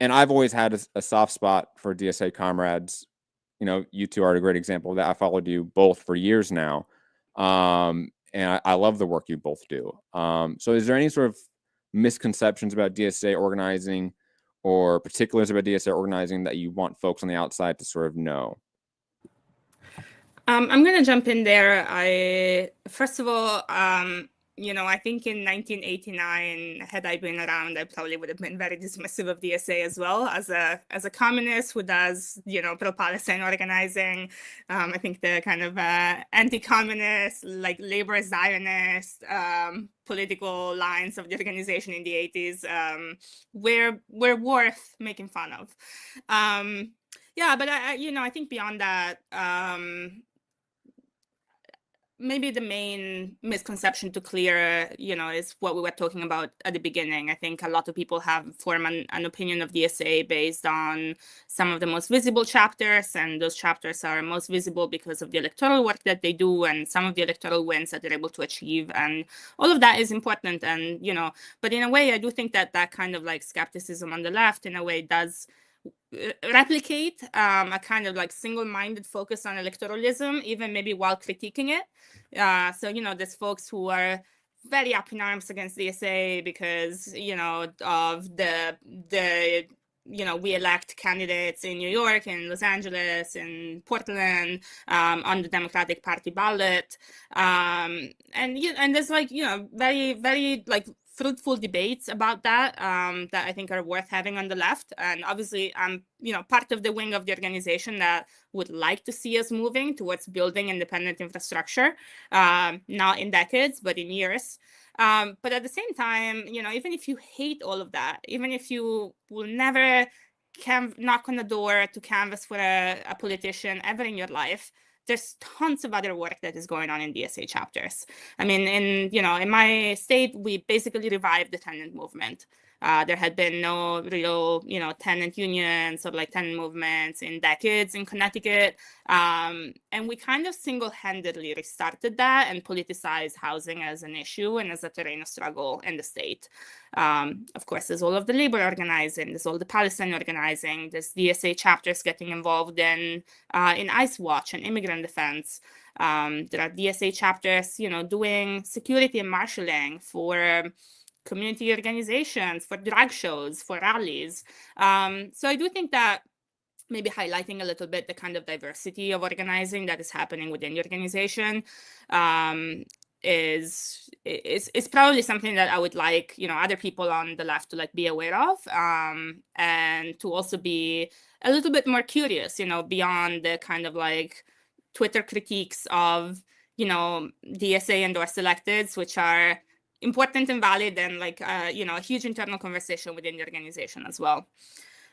I've always had a soft spot for DSA comrades. You two are a great example of that. I followed you both for years now. And I love the work you both do. So is there any sort of misconceptions about DSA organizing or particulars about DSA organizing that you want folks on the outside to sort of know? I'm going to jump in there. First of all, I think in 1989, had I been around, I probably would have been very dismissive of DSA as well. As a communist who does, pro-Palestine organizing, I think the kind of anti-communist, like labor Zionist political lines of the organization in the 80s were worth making fun of. But I think beyond that, maybe the main misconception to clear, is what we were talking about at the beginning. I think a lot of people have formed an opinion of DSA based on some of the most visible chapters, and those chapters are most visible because of the electoral work that they do and some of the electoral wins that they're able to achieve. And all of that is important. And, but in a way, I do think that kind of like skepticism on the left, in a way, does replicate a kind of like single-minded focus on electoralism, even maybe while critiquing it. So there's folks who are very up in arms against DSA because of the we elect candidates in New York, in Los Angeles, in Portland, on the Democratic Party ballot, and there's very, very fruitful debates about that that I think are worth having on the left. And obviously, I'm part of the wing of the organization that would like to see us moving towards building independent infrastructure, not in decades, but in years. But at the same time, even if you hate all of that, even if you will never knock on the door to canvass for a politician ever in your life, there's tons of other work that is going on in DSA chapters. I mean, in my state, we basically revived the tenant movement. There had been no real, tenant unions or tenant movements in decades in Connecticut. And we kind of single-handedly restarted that and politicized housing as an issue and as a terrain of struggle in the state. Of course, there's all of the labor organizing, there's all the Palestine organizing, there's DSA chapters getting involved in ICE Watch and immigrant defense. There are DSA chapters, doing security and marshalling for community organizations, for drag shows, for rallies. So I do think that maybe highlighting a little bit the kind of diversity of organizing that is happening within the organization is probably something that I would like, other people on the left to be aware of, and to also be a little bit more curious, beyond the kind of Twitter critiques of, DSA endorsed electeds, which are important and valid, and a huge internal conversation within the organization as well.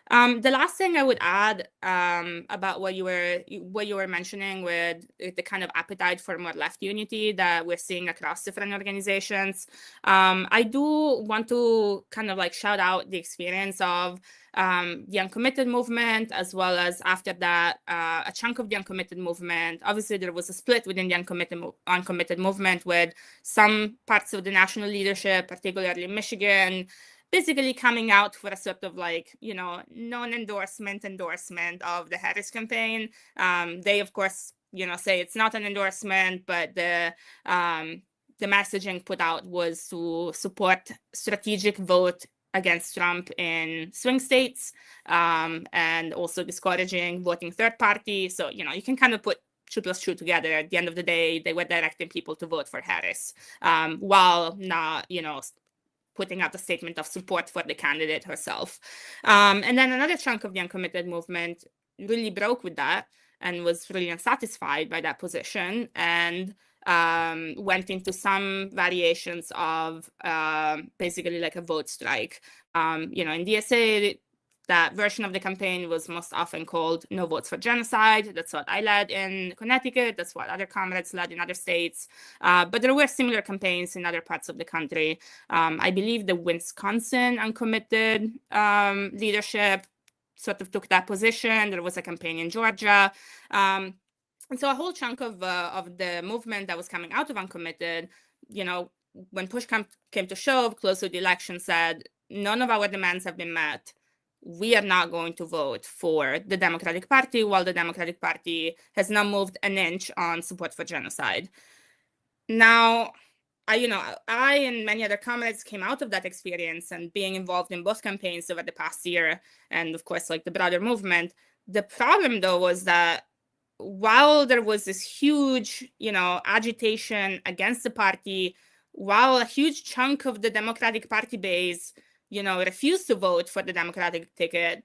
The last thing I would add about what you were mentioning with the kind of appetite for more left unity that we're seeing across different organizations, I do want to kind of shout out the experience of the uncommitted movement, as well as after that, a chunk of the uncommitted movement. Obviously, there was a split within the uncommitted movement, with some parts of the national leadership, particularly Michigan, basically coming out for a sort of non-endorsement of the Harris campaign. They, of course, say it's not an endorsement, but the messaging put out was to support strategic vote against Trump in swing states, and also discouraging voting third party. So, you can kind of put 2 + 2 together. At the end of the day, they were directing people to vote for Harris, while not, putting out a statement of support for the candidate herself. And then another chunk of the uncommitted movement really broke with that and was really unsatisfied by that position, and went into some variations of basically a vote strike. In DSA, that version of the campaign was most often called No Votes for Genocide. That's what I led in Connecticut. That's what other comrades led in other states. But there were similar campaigns in other parts of the country. I believe the Wisconsin uncommitted leadership sort of took that position. There was a campaign in Georgia. And so a whole chunk of the movement that was coming out of uncommitted, when push came to shove, close to the election, said, none of our demands have been met. We are not going to vote for the Democratic Party, while the Democratic Party has not moved an inch on support for genocide. Now, I and many other comrades came out of that experience and being involved in both campaigns over the past year, and of course, the broader movement. The problem, though, was that while there was this huge, agitation against the party, while a huge chunk of the Democratic Party base, refused to vote for the Democratic ticket,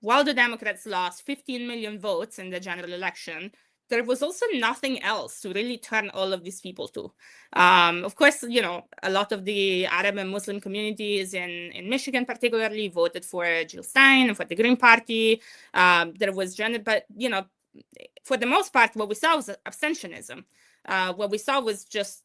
while the Democrats lost 15 million votes in the general election, there was also nothing else to really turn all of these people to. Of course, a lot of the Arab and Muslim communities in Michigan particularly voted for Jill Stein and for the Green Party. There was but for the most part, what we saw was abstentionism. What we saw was just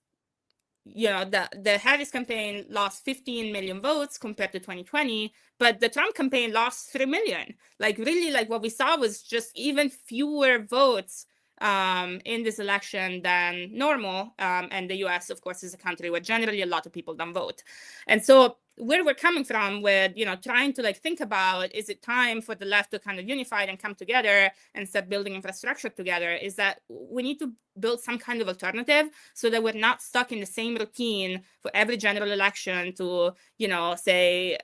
the Harris campaign lost 15 million votes compared to 2020, but the Trump campaign lost 3 million. What we saw was just even fewer votes in this election than normal. And the US, of course, is a country where generally a lot of people don't vote. And so where we're coming from with, trying to think about, is it time for the left to kind of unify and come together and start building infrastructure together, is that we need to build some kind of alternative so that we're not stuck in the same routine for every general election to, say,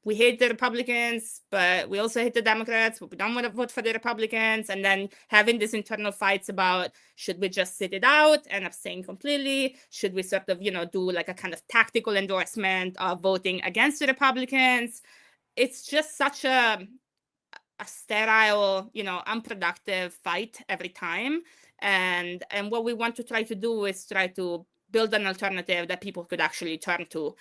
we hate the Republicans, but we also hate the Democrats, but we don't want to vote for the Republicans. And then having these internal fights about, should we just sit it out and abstain completely? Should we sort of, do a kind of tactical endorsement of voting against the Republicans? It's just such a sterile, unproductive fight every time. And what we want to try to do is try to build an alternative that people could actually turn to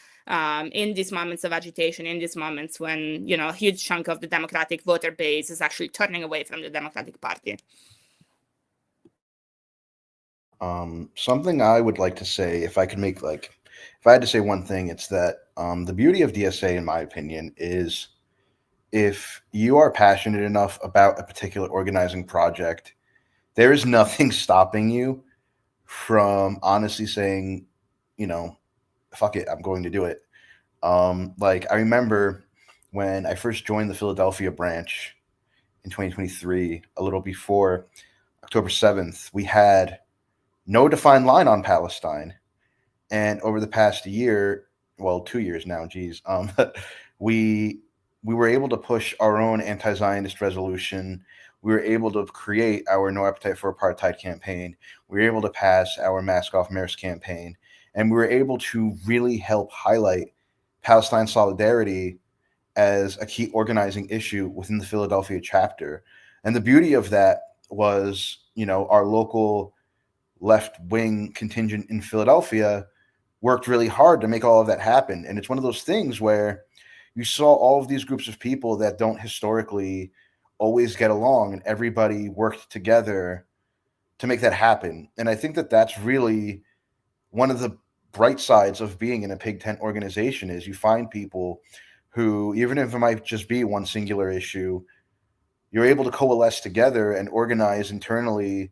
in these moments of agitation, in these moments when, a huge chunk of the Democratic voter base is actually turning away from the Democratic Party. Something I would like to say, if I could make if I had to say one thing, it's that the beauty of DSA, in my opinion, is if you are passionate enough about a particular organizing project, there is nothing stopping you from honestly saying, fuck it, I'm going to do it. I remember when I first joined the Philadelphia branch in 2023, a little before October 7th, we had no defined line on Palestine. And over the past year, 2 years now, we were able to push our own anti-Zionist resolution. We were able to create our No Appetite for Apartheid campaign. We were able to pass our Mask Off Maersk campaign. And we were able to really help highlight Palestine solidarity as a key organizing issue within the Philadelphia chapter. And the beauty of that was, our local left-wing contingent in Philadelphia worked really hard to make all of that happen. And it's one of those things where you saw all of these groups of people that don't historically always get along, and everybody worked together to make that happen. And I think that that's really one of the bright sides of being in a pig tent organization, is you find people who, even if it might just be one singular issue, you're able to coalesce together and organize internally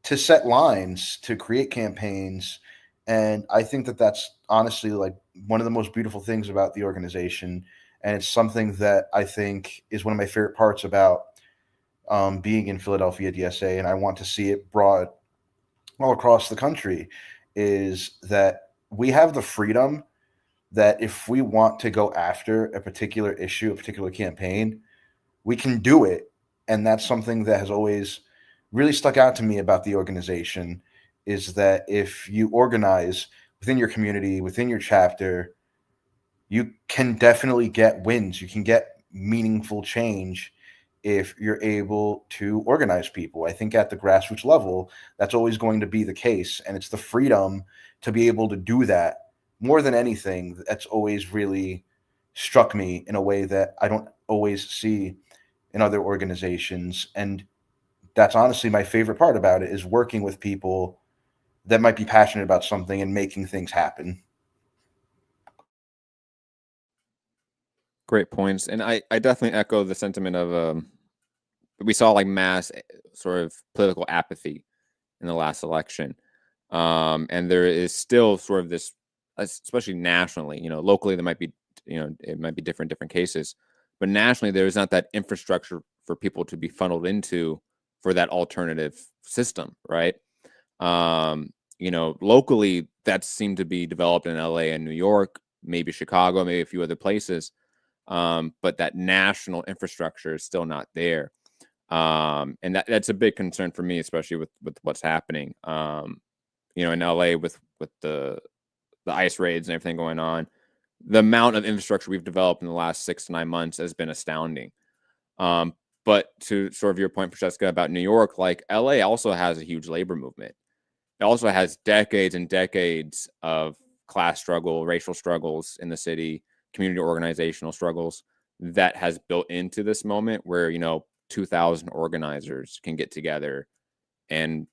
to set lines, to create campaigns. And I think that that's honestly one of the most beautiful things about the organization. And it's something that I think is one of my favorite parts about being in Philadelphia DSA, and I want to see it brought all across the country, is that we have the freedom that if we want to go after a particular issue, a particular campaign, we can do it. And that's something that has always really stuck out to me about the organization, is that if you organize within your community, within your chapter, you can definitely get wins. You can get meaningful change if you're able to organize people. I think at the grassroots level, that's always going to be the case. And it's the freedom to be able to do that more than anything that's always really struck me in a way that I don't always see in other organizations. And that's honestly my favorite part about it, is working with people that might be passionate about something and making things happen. Great points. And I definitely echo the sentiment of we saw mass sort of political apathy in the last election. And there is still sort of this, especially nationally, locally there might be, it might be different cases, but nationally there is not that infrastructure for people to be funneled into for that alternative system, right? Locally that seemed to be developed in LA and New York, maybe Chicago, maybe a few other places. But that national infrastructure is still not there. And that's a big concern for me, especially with what's happening, in LA with the the ICE raids and everything going on, the amount of infrastructure we've developed in the last 6 to 9 months has been astounding. But to sort of your point, Francesca, about New York, like LA also has a huge labor movement. It also has decades and decades of class struggle, racial struggles in the city, community organizational struggles that has built into this moment where, 2,000 organizers can get together and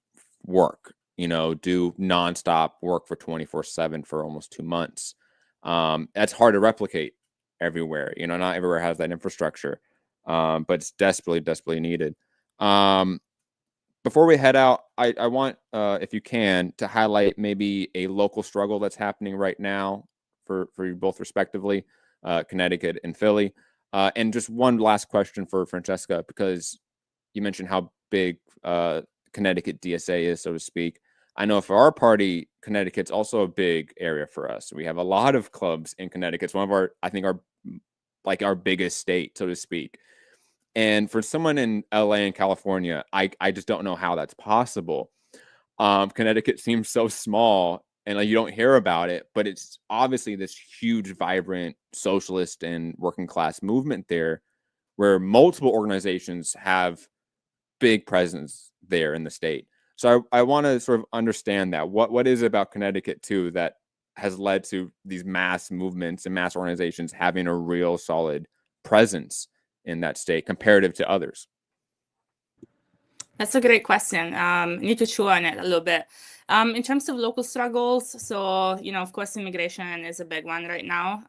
work, do nonstop work for 24/7 for almost 2 months. That's hard to replicate everywhere. Not everywhere has that infrastructure, but it's desperately, desperately needed. Before we head out, I want, if you can, to highlight maybe a local struggle that's happening right now for you both respectively, Connecticut and Philly. And just one last question for Francesca, because you mentioned how big Connecticut DSA is, so to speak. I know for our party, Connecticut's also a big area for us. We have a lot of clubs in Connecticut. It's one of our biggest state, so to speak. And for someone in LA and California, I just don't know how that's possible. Connecticut seems so small and you don't hear about it, but it's obviously this huge, vibrant socialist and working class movement there where multiple organizations have big presence there in the state. So I want to sort of understand that. What is it about Connecticut too that has led to these mass movements and mass organizations having a real solid presence in that state comparative to others? That's a great question. Need to chew on it a little bit. In terms of local struggles, so, of course, immigration is a big one right now.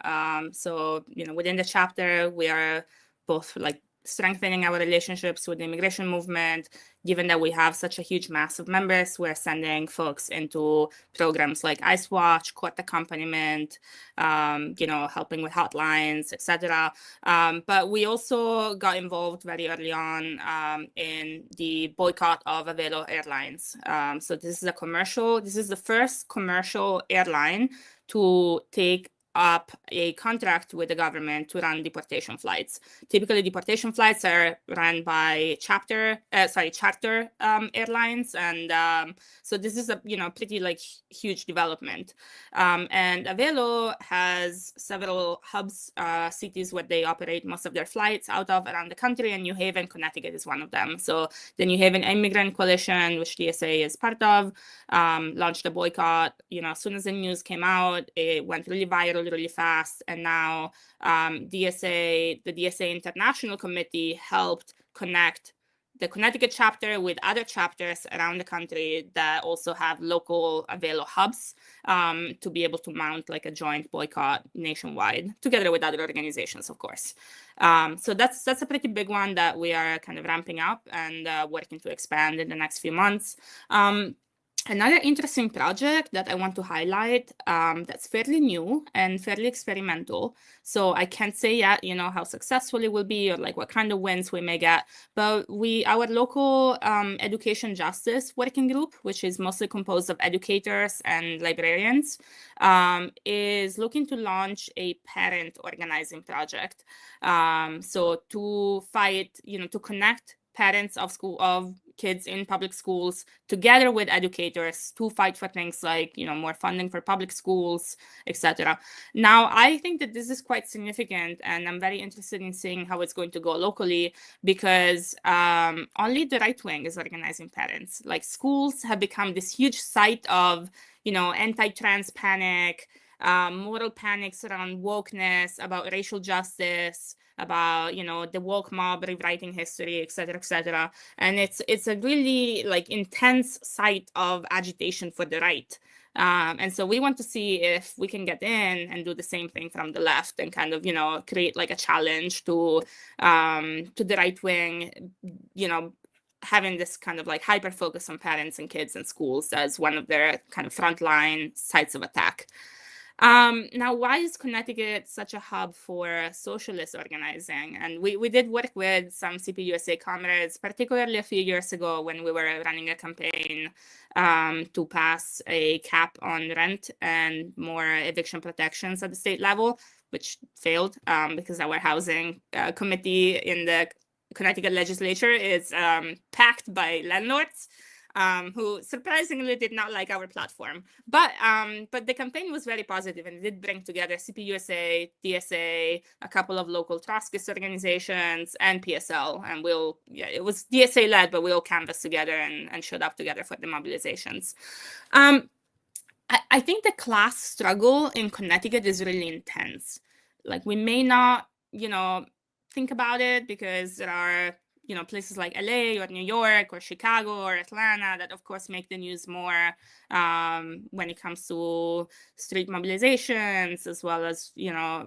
So, within the chapter, we are both strengthening our relationships with the immigration movement. Given that we have such a huge mass of members, we're sending folks into programs like ICE Watch, court accompaniment, helping with hotlines, etc. But we also got involved very early on in the boycott of Avelo Airlines. So this is the first commercial airline to take up a contract with the government to run deportation flights. Typically, deportation flights are run by charter airlines, and so this is a pretty huge development. And Avelo has several hubs, cities where they operate most of their flights out of around the country, and New Haven, Connecticut is one of them. So the New Haven Immigrant Coalition, which DSA is part of, launched a boycott. As soon as the news came out, it went really viral, really fast, and now the DSA International Committee helped connect the Connecticut chapter with other chapters around the country that also have local Avelo hubs to be able to mount a joint boycott nationwide, together with other organizations, of course. So that's a pretty big one that we are kind of ramping up and working to expand in the next few months. Another interesting project that I want to highlight that's fairly new and fairly experimental. So I can't say yet, how successful it will be or what kind of wins we may get. But our local education justice working group, which is mostly composed of educators and librarians, is looking to launch a parent organizing project. So to fight, to connect parents of kids in public schools together with educators to fight for things like more funding for public schools, etc. Now I think that this is quite significant, and I'm very interested in seeing how it's going to go locally, because only the right wing is organizing parents. Schools have become this huge site of anti-trans panic, moral panics around wokeness, about racial justice, about the woke mob rewriting history, etc. And it's a really intense site of agitation for the right. And so we want to see if we can get in and do the same thing from the left and kind of create a challenge to the right wing, having this kind of hyper focus on parents and kids and schools as one of their kind of frontline sites of attack. Now, why is Connecticut such a hub for socialist organizing? And we did work with some CPUSA comrades, particularly a few years ago when we were running a campaign to pass a cap on rent and more eviction protections at the state level, which failed because our housing committee in the Connecticut legislature is packed by landlords. who surprisingly did not like our platform. But the campaign was very positive and did bring together CPUSA, DSA, a couple of local Trotskyist organizations, and PSL. And it was DSA led, but we all canvassed together and showed up together for the mobilizations. I think the class struggle in Connecticut is really intense. Like, we may not, think about it because there are, places like LA or New York or Chicago or Atlanta that, of course, make the news more when it comes to street mobilizations, as well as,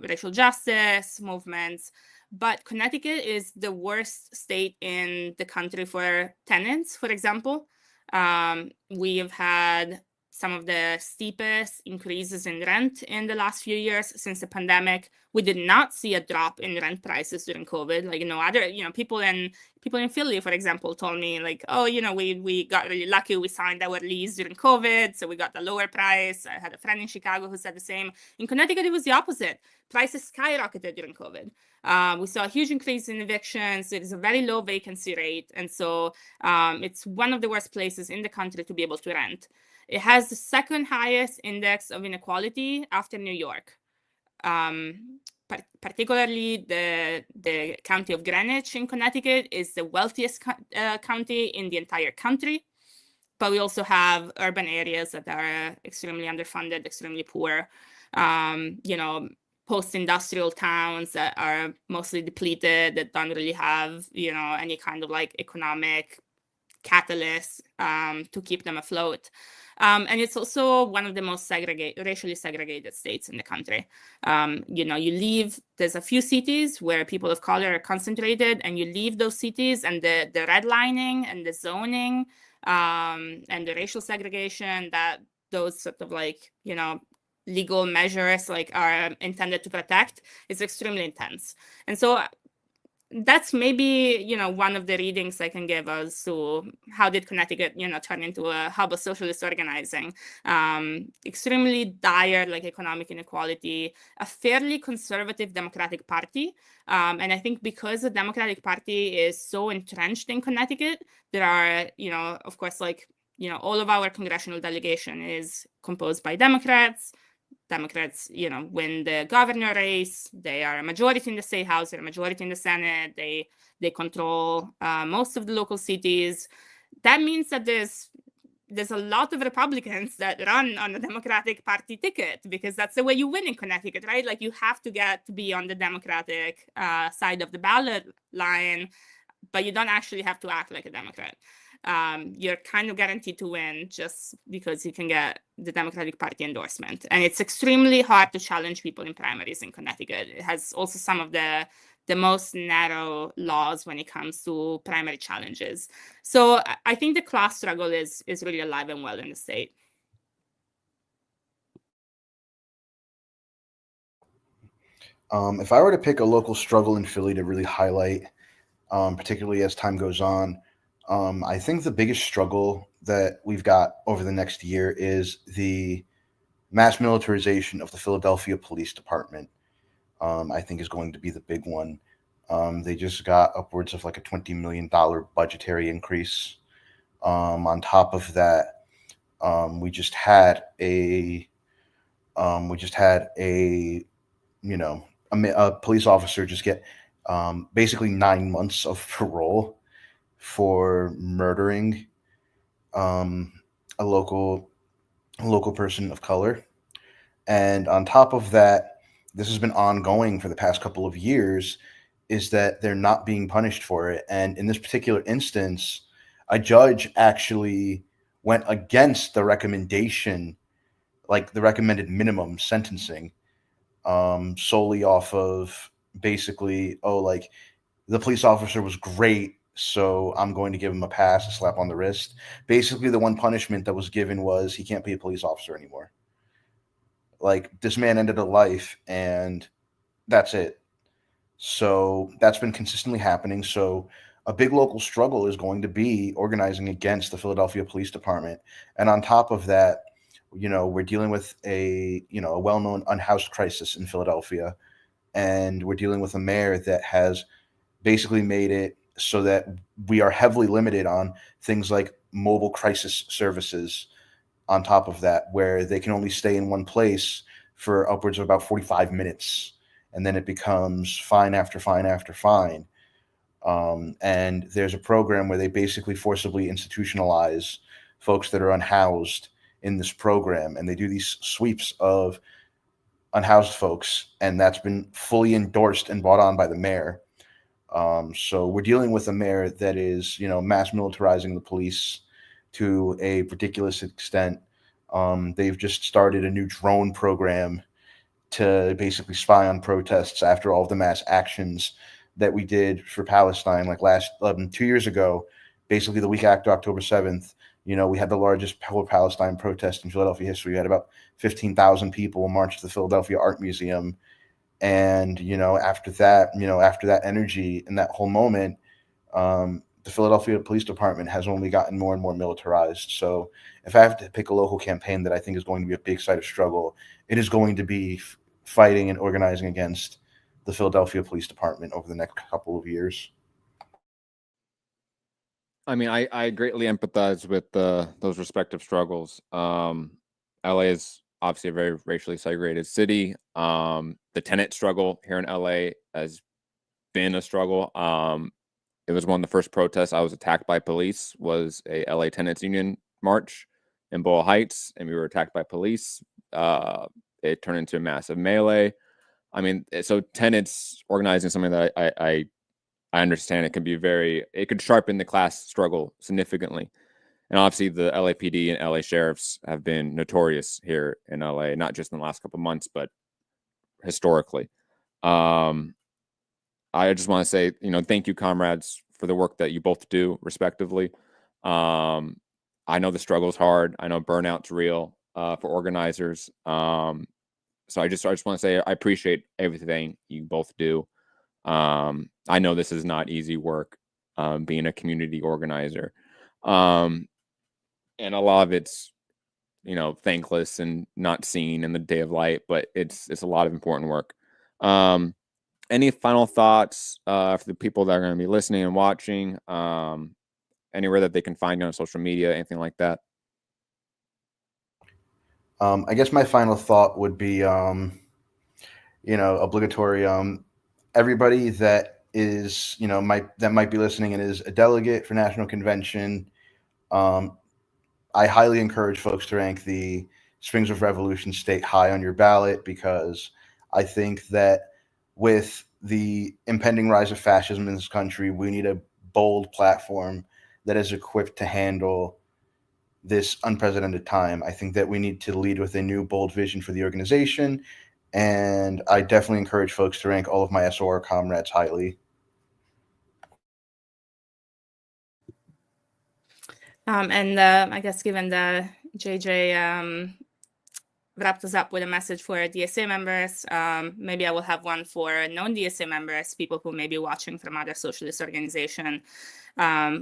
racial justice movements. But Connecticut is the worst state in the country for tenants, for example. We have had some of the steepest increases in rent in the last few years since the pandemic. We did not see a drop in rent prices during COVID. Like, other, people in Philly, for example, told me like, oh, we got really lucky. We signed our lease during COVID, so we got a lower price. I had a friend in Chicago who said the same. In Connecticut, it was the opposite. Prices skyrocketed during COVID. We saw a huge increase in evictions. There is a very low vacancy rate. And so it's one of the worst places in the country to be able to rent. It has the second highest index of inequality after New York. Particularly the county of Greenwich in Connecticut is the wealthiest county in the entire country. But we also have urban areas that are extremely underfunded, extremely poor, post-industrial towns that are mostly depleted, that don't really have, any kind of like economic catalyst to keep them afloat. And it's also one of the most racially segregated states in the country. There's a few cities where people of color are concentrated, and you leave those cities, and the redlining and the zoning and the racial segregation that those sort of like, legal measures like are intended to protect is extremely intense. And so that's maybe, one of the readings I can give us to how did Connecticut, turn into a hub of socialist organizing. Extremely dire, like, economic inequality, a fairly conservative Democratic Party. And I think because the Democratic Party is so entrenched in Connecticut, there are, of course, like, all of our congressional delegation is composed by Democrats. Democrats, win the governor race. They are a majority in the state house. They're a majority in the Senate. They control most of the local cities. That means that there's a lot of Republicans that run on the Democratic Party ticket, because that's the way you win in Connecticut, right? Like, you have to get to be on the Democratic side of the ballot line, but you don't actually have to act like a Democrat. You're kind of guaranteed to win just because you can get the Democratic Party endorsement. And it's extremely hard to challenge people in primaries in Connecticut. It has also some of the most narrow laws when it comes to primary challenges. So I think the class struggle is really alive and well in the state. If I were to pick a local struggle in Philly to really highlight, particularly as time goes on, I think the biggest struggle that we've got over the next year is the mass militarization of the Philadelphia Police Department. I think is going to be the big one. They just got upwards of like a $20 million budgetary increase. On top of that, we just had a police officer just get basically 9 months of parole for murdering a local person of color. And on top of that, this has been ongoing for the past couple of years, is that they're not being punished for it. And in this particular instance, a judge actually went against the recommendation, like the recommended minimum sentencing, solely off of basically, the police officer was great, so I'm going to give him a pass, a slap on the wrist. Basically, the one punishment that was given was he can't be a police officer anymore. Like, this man ended a life, and that's it. So that's been consistently happening. So a big local struggle is going to be organizing against the Philadelphia Police Department. And on top of that, we're dealing with a well-known unhoused crisis in Philadelphia. And we're dealing with a mayor that has basically made it so that we are heavily limited on things like mobile crisis services on top of that, where they can only stay in one place for upwards of about 45 minutes. And then it becomes fine after fine after fine. And there's a program where they basically forcibly institutionalize folks that are unhoused in this program. And they do these sweeps of unhoused folks. And that's been fully endorsed and brought on by the mayor. So we're dealing with a mayor that is, mass militarizing the police to a ridiculous extent. They've just started a new drone program to basically spy on protests after all of the mass actions that we did for Palestine, like 2 years ago, basically the week after October 7th. We had the largest pro-Palestine protest in Philadelphia history. We had about 15,000 people march to the Philadelphia Art Museum. And, after that energy and that whole moment, the Philadelphia Police Department has only gotten more and more militarized. So if I have to pick a local campaign that I think is going to be a big site of struggle, it is going to be fighting and organizing against the Philadelphia Police Department over the next couple of years. I mean, I greatly empathize with those respective struggles. LA is obviously a very racially segregated city. The tenant struggle here in LA has been a struggle. It was one of the first protests I was attacked by police, was a LA Tenants Union march in Boyle Heights, and we were attacked by police. It turned into a massive melee. I mean, so tenants organizing something that I understand it could sharpen the class struggle significantly. And obviously the LAPD and LA sheriffs have been notorious here in LA, not just in the last couple of months, but historically. I just want to say, thank you, comrades, for the work that you both do respectively. I know the struggle's hard. I know burnout's real for organizers. So I just want to say I appreciate everything you both do. I know this is not easy work, being a community organizer. And a lot of it's, thankless and not seen in the day of light, but it's a lot of important work. Any final thoughts for the people that are going to be listening and watching? Anywhere that they can find you on social media, anything like that? I guess my final thought would be, obligatory. Everybody that is, that might be listening and is a delegate for National Convention, I highly encourage folks to rank the Springs of Revolution state high on your ballot, because I think that with the impending rise of fascism in this country, we need a bold platform that is equipped to handle this unprecedented time. I think that we need to lead with a new, bold vision for the organization. And I definitely encourage folks to rank all of my SOR comrades highly. I guess given the JJ wrapped us up with a message for DSA members, maybe I will have one for non-DSA members, people who may be watching from other socialist organizations,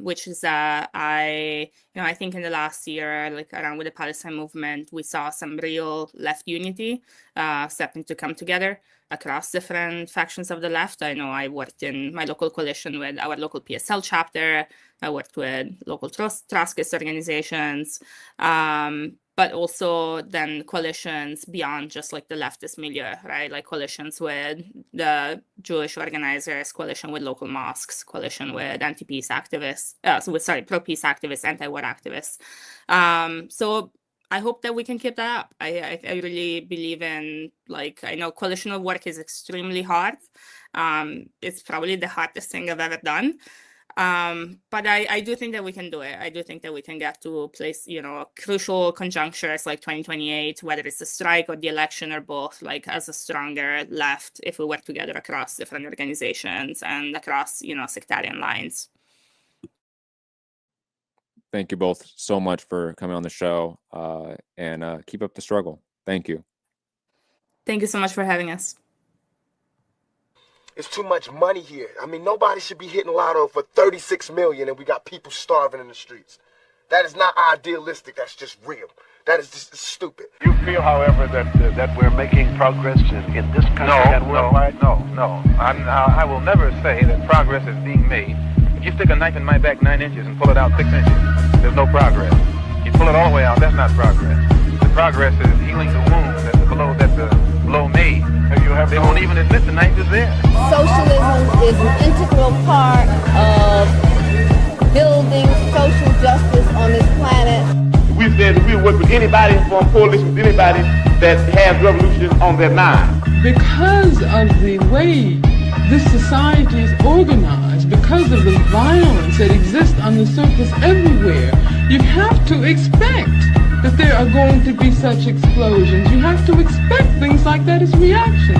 which is I think in the last year, like around with the Palestine movement, we saw some real left unity starting to come together across different factions of the left. I know I worked in my local coalition with our local PSL chapter. I worked with local Trotskyist organizations, but also then coalitions beyond just like the leftist milieu, right? Like coalitions with the Jewish organizers, coalition with local mosques, coalition with anti-peace activists, pro-peace activists, anti-war activists. So I hope that we can keep that up. I really believe in, I know coalitional work is extremely hard. It's probably the hardest thing I've ever done. But I do think that we can do it. I do think that we can get to a place, crucial conjunctures like 2028, whether it's a strike or the election or both, as a stronger left, if we work together across different organizations and across, sectarian lines. Thank you both so much for coming on the show, and keep up the struggle. Thank you. Thank you so much for having us. It's too much money here. I mean, nobody should be hitting lotto for $36 million and we got people starving in the streets. That is not idealistic. That's just real. That is just stupid. You feel, however, that we're making progress in this country and worldwide? No. I will never say that progress is being made. If you stick a knife in my back 9 inches and pull it out 6 inches, there's no no progress. You pull it all the way out, that's not progress. The progress is healing the wounds that the blow made. They won't even admit the knife is there. Socialism is an integral part of building social justice on this planet. We said that we'll work with anybody, form coalition with anybody that has revolution on their mind. Because of the way this society is organized, because of the violence that exists on the surface everywhere, you have to expect that there are going to be such explosions. You have to expect things like that as reaction.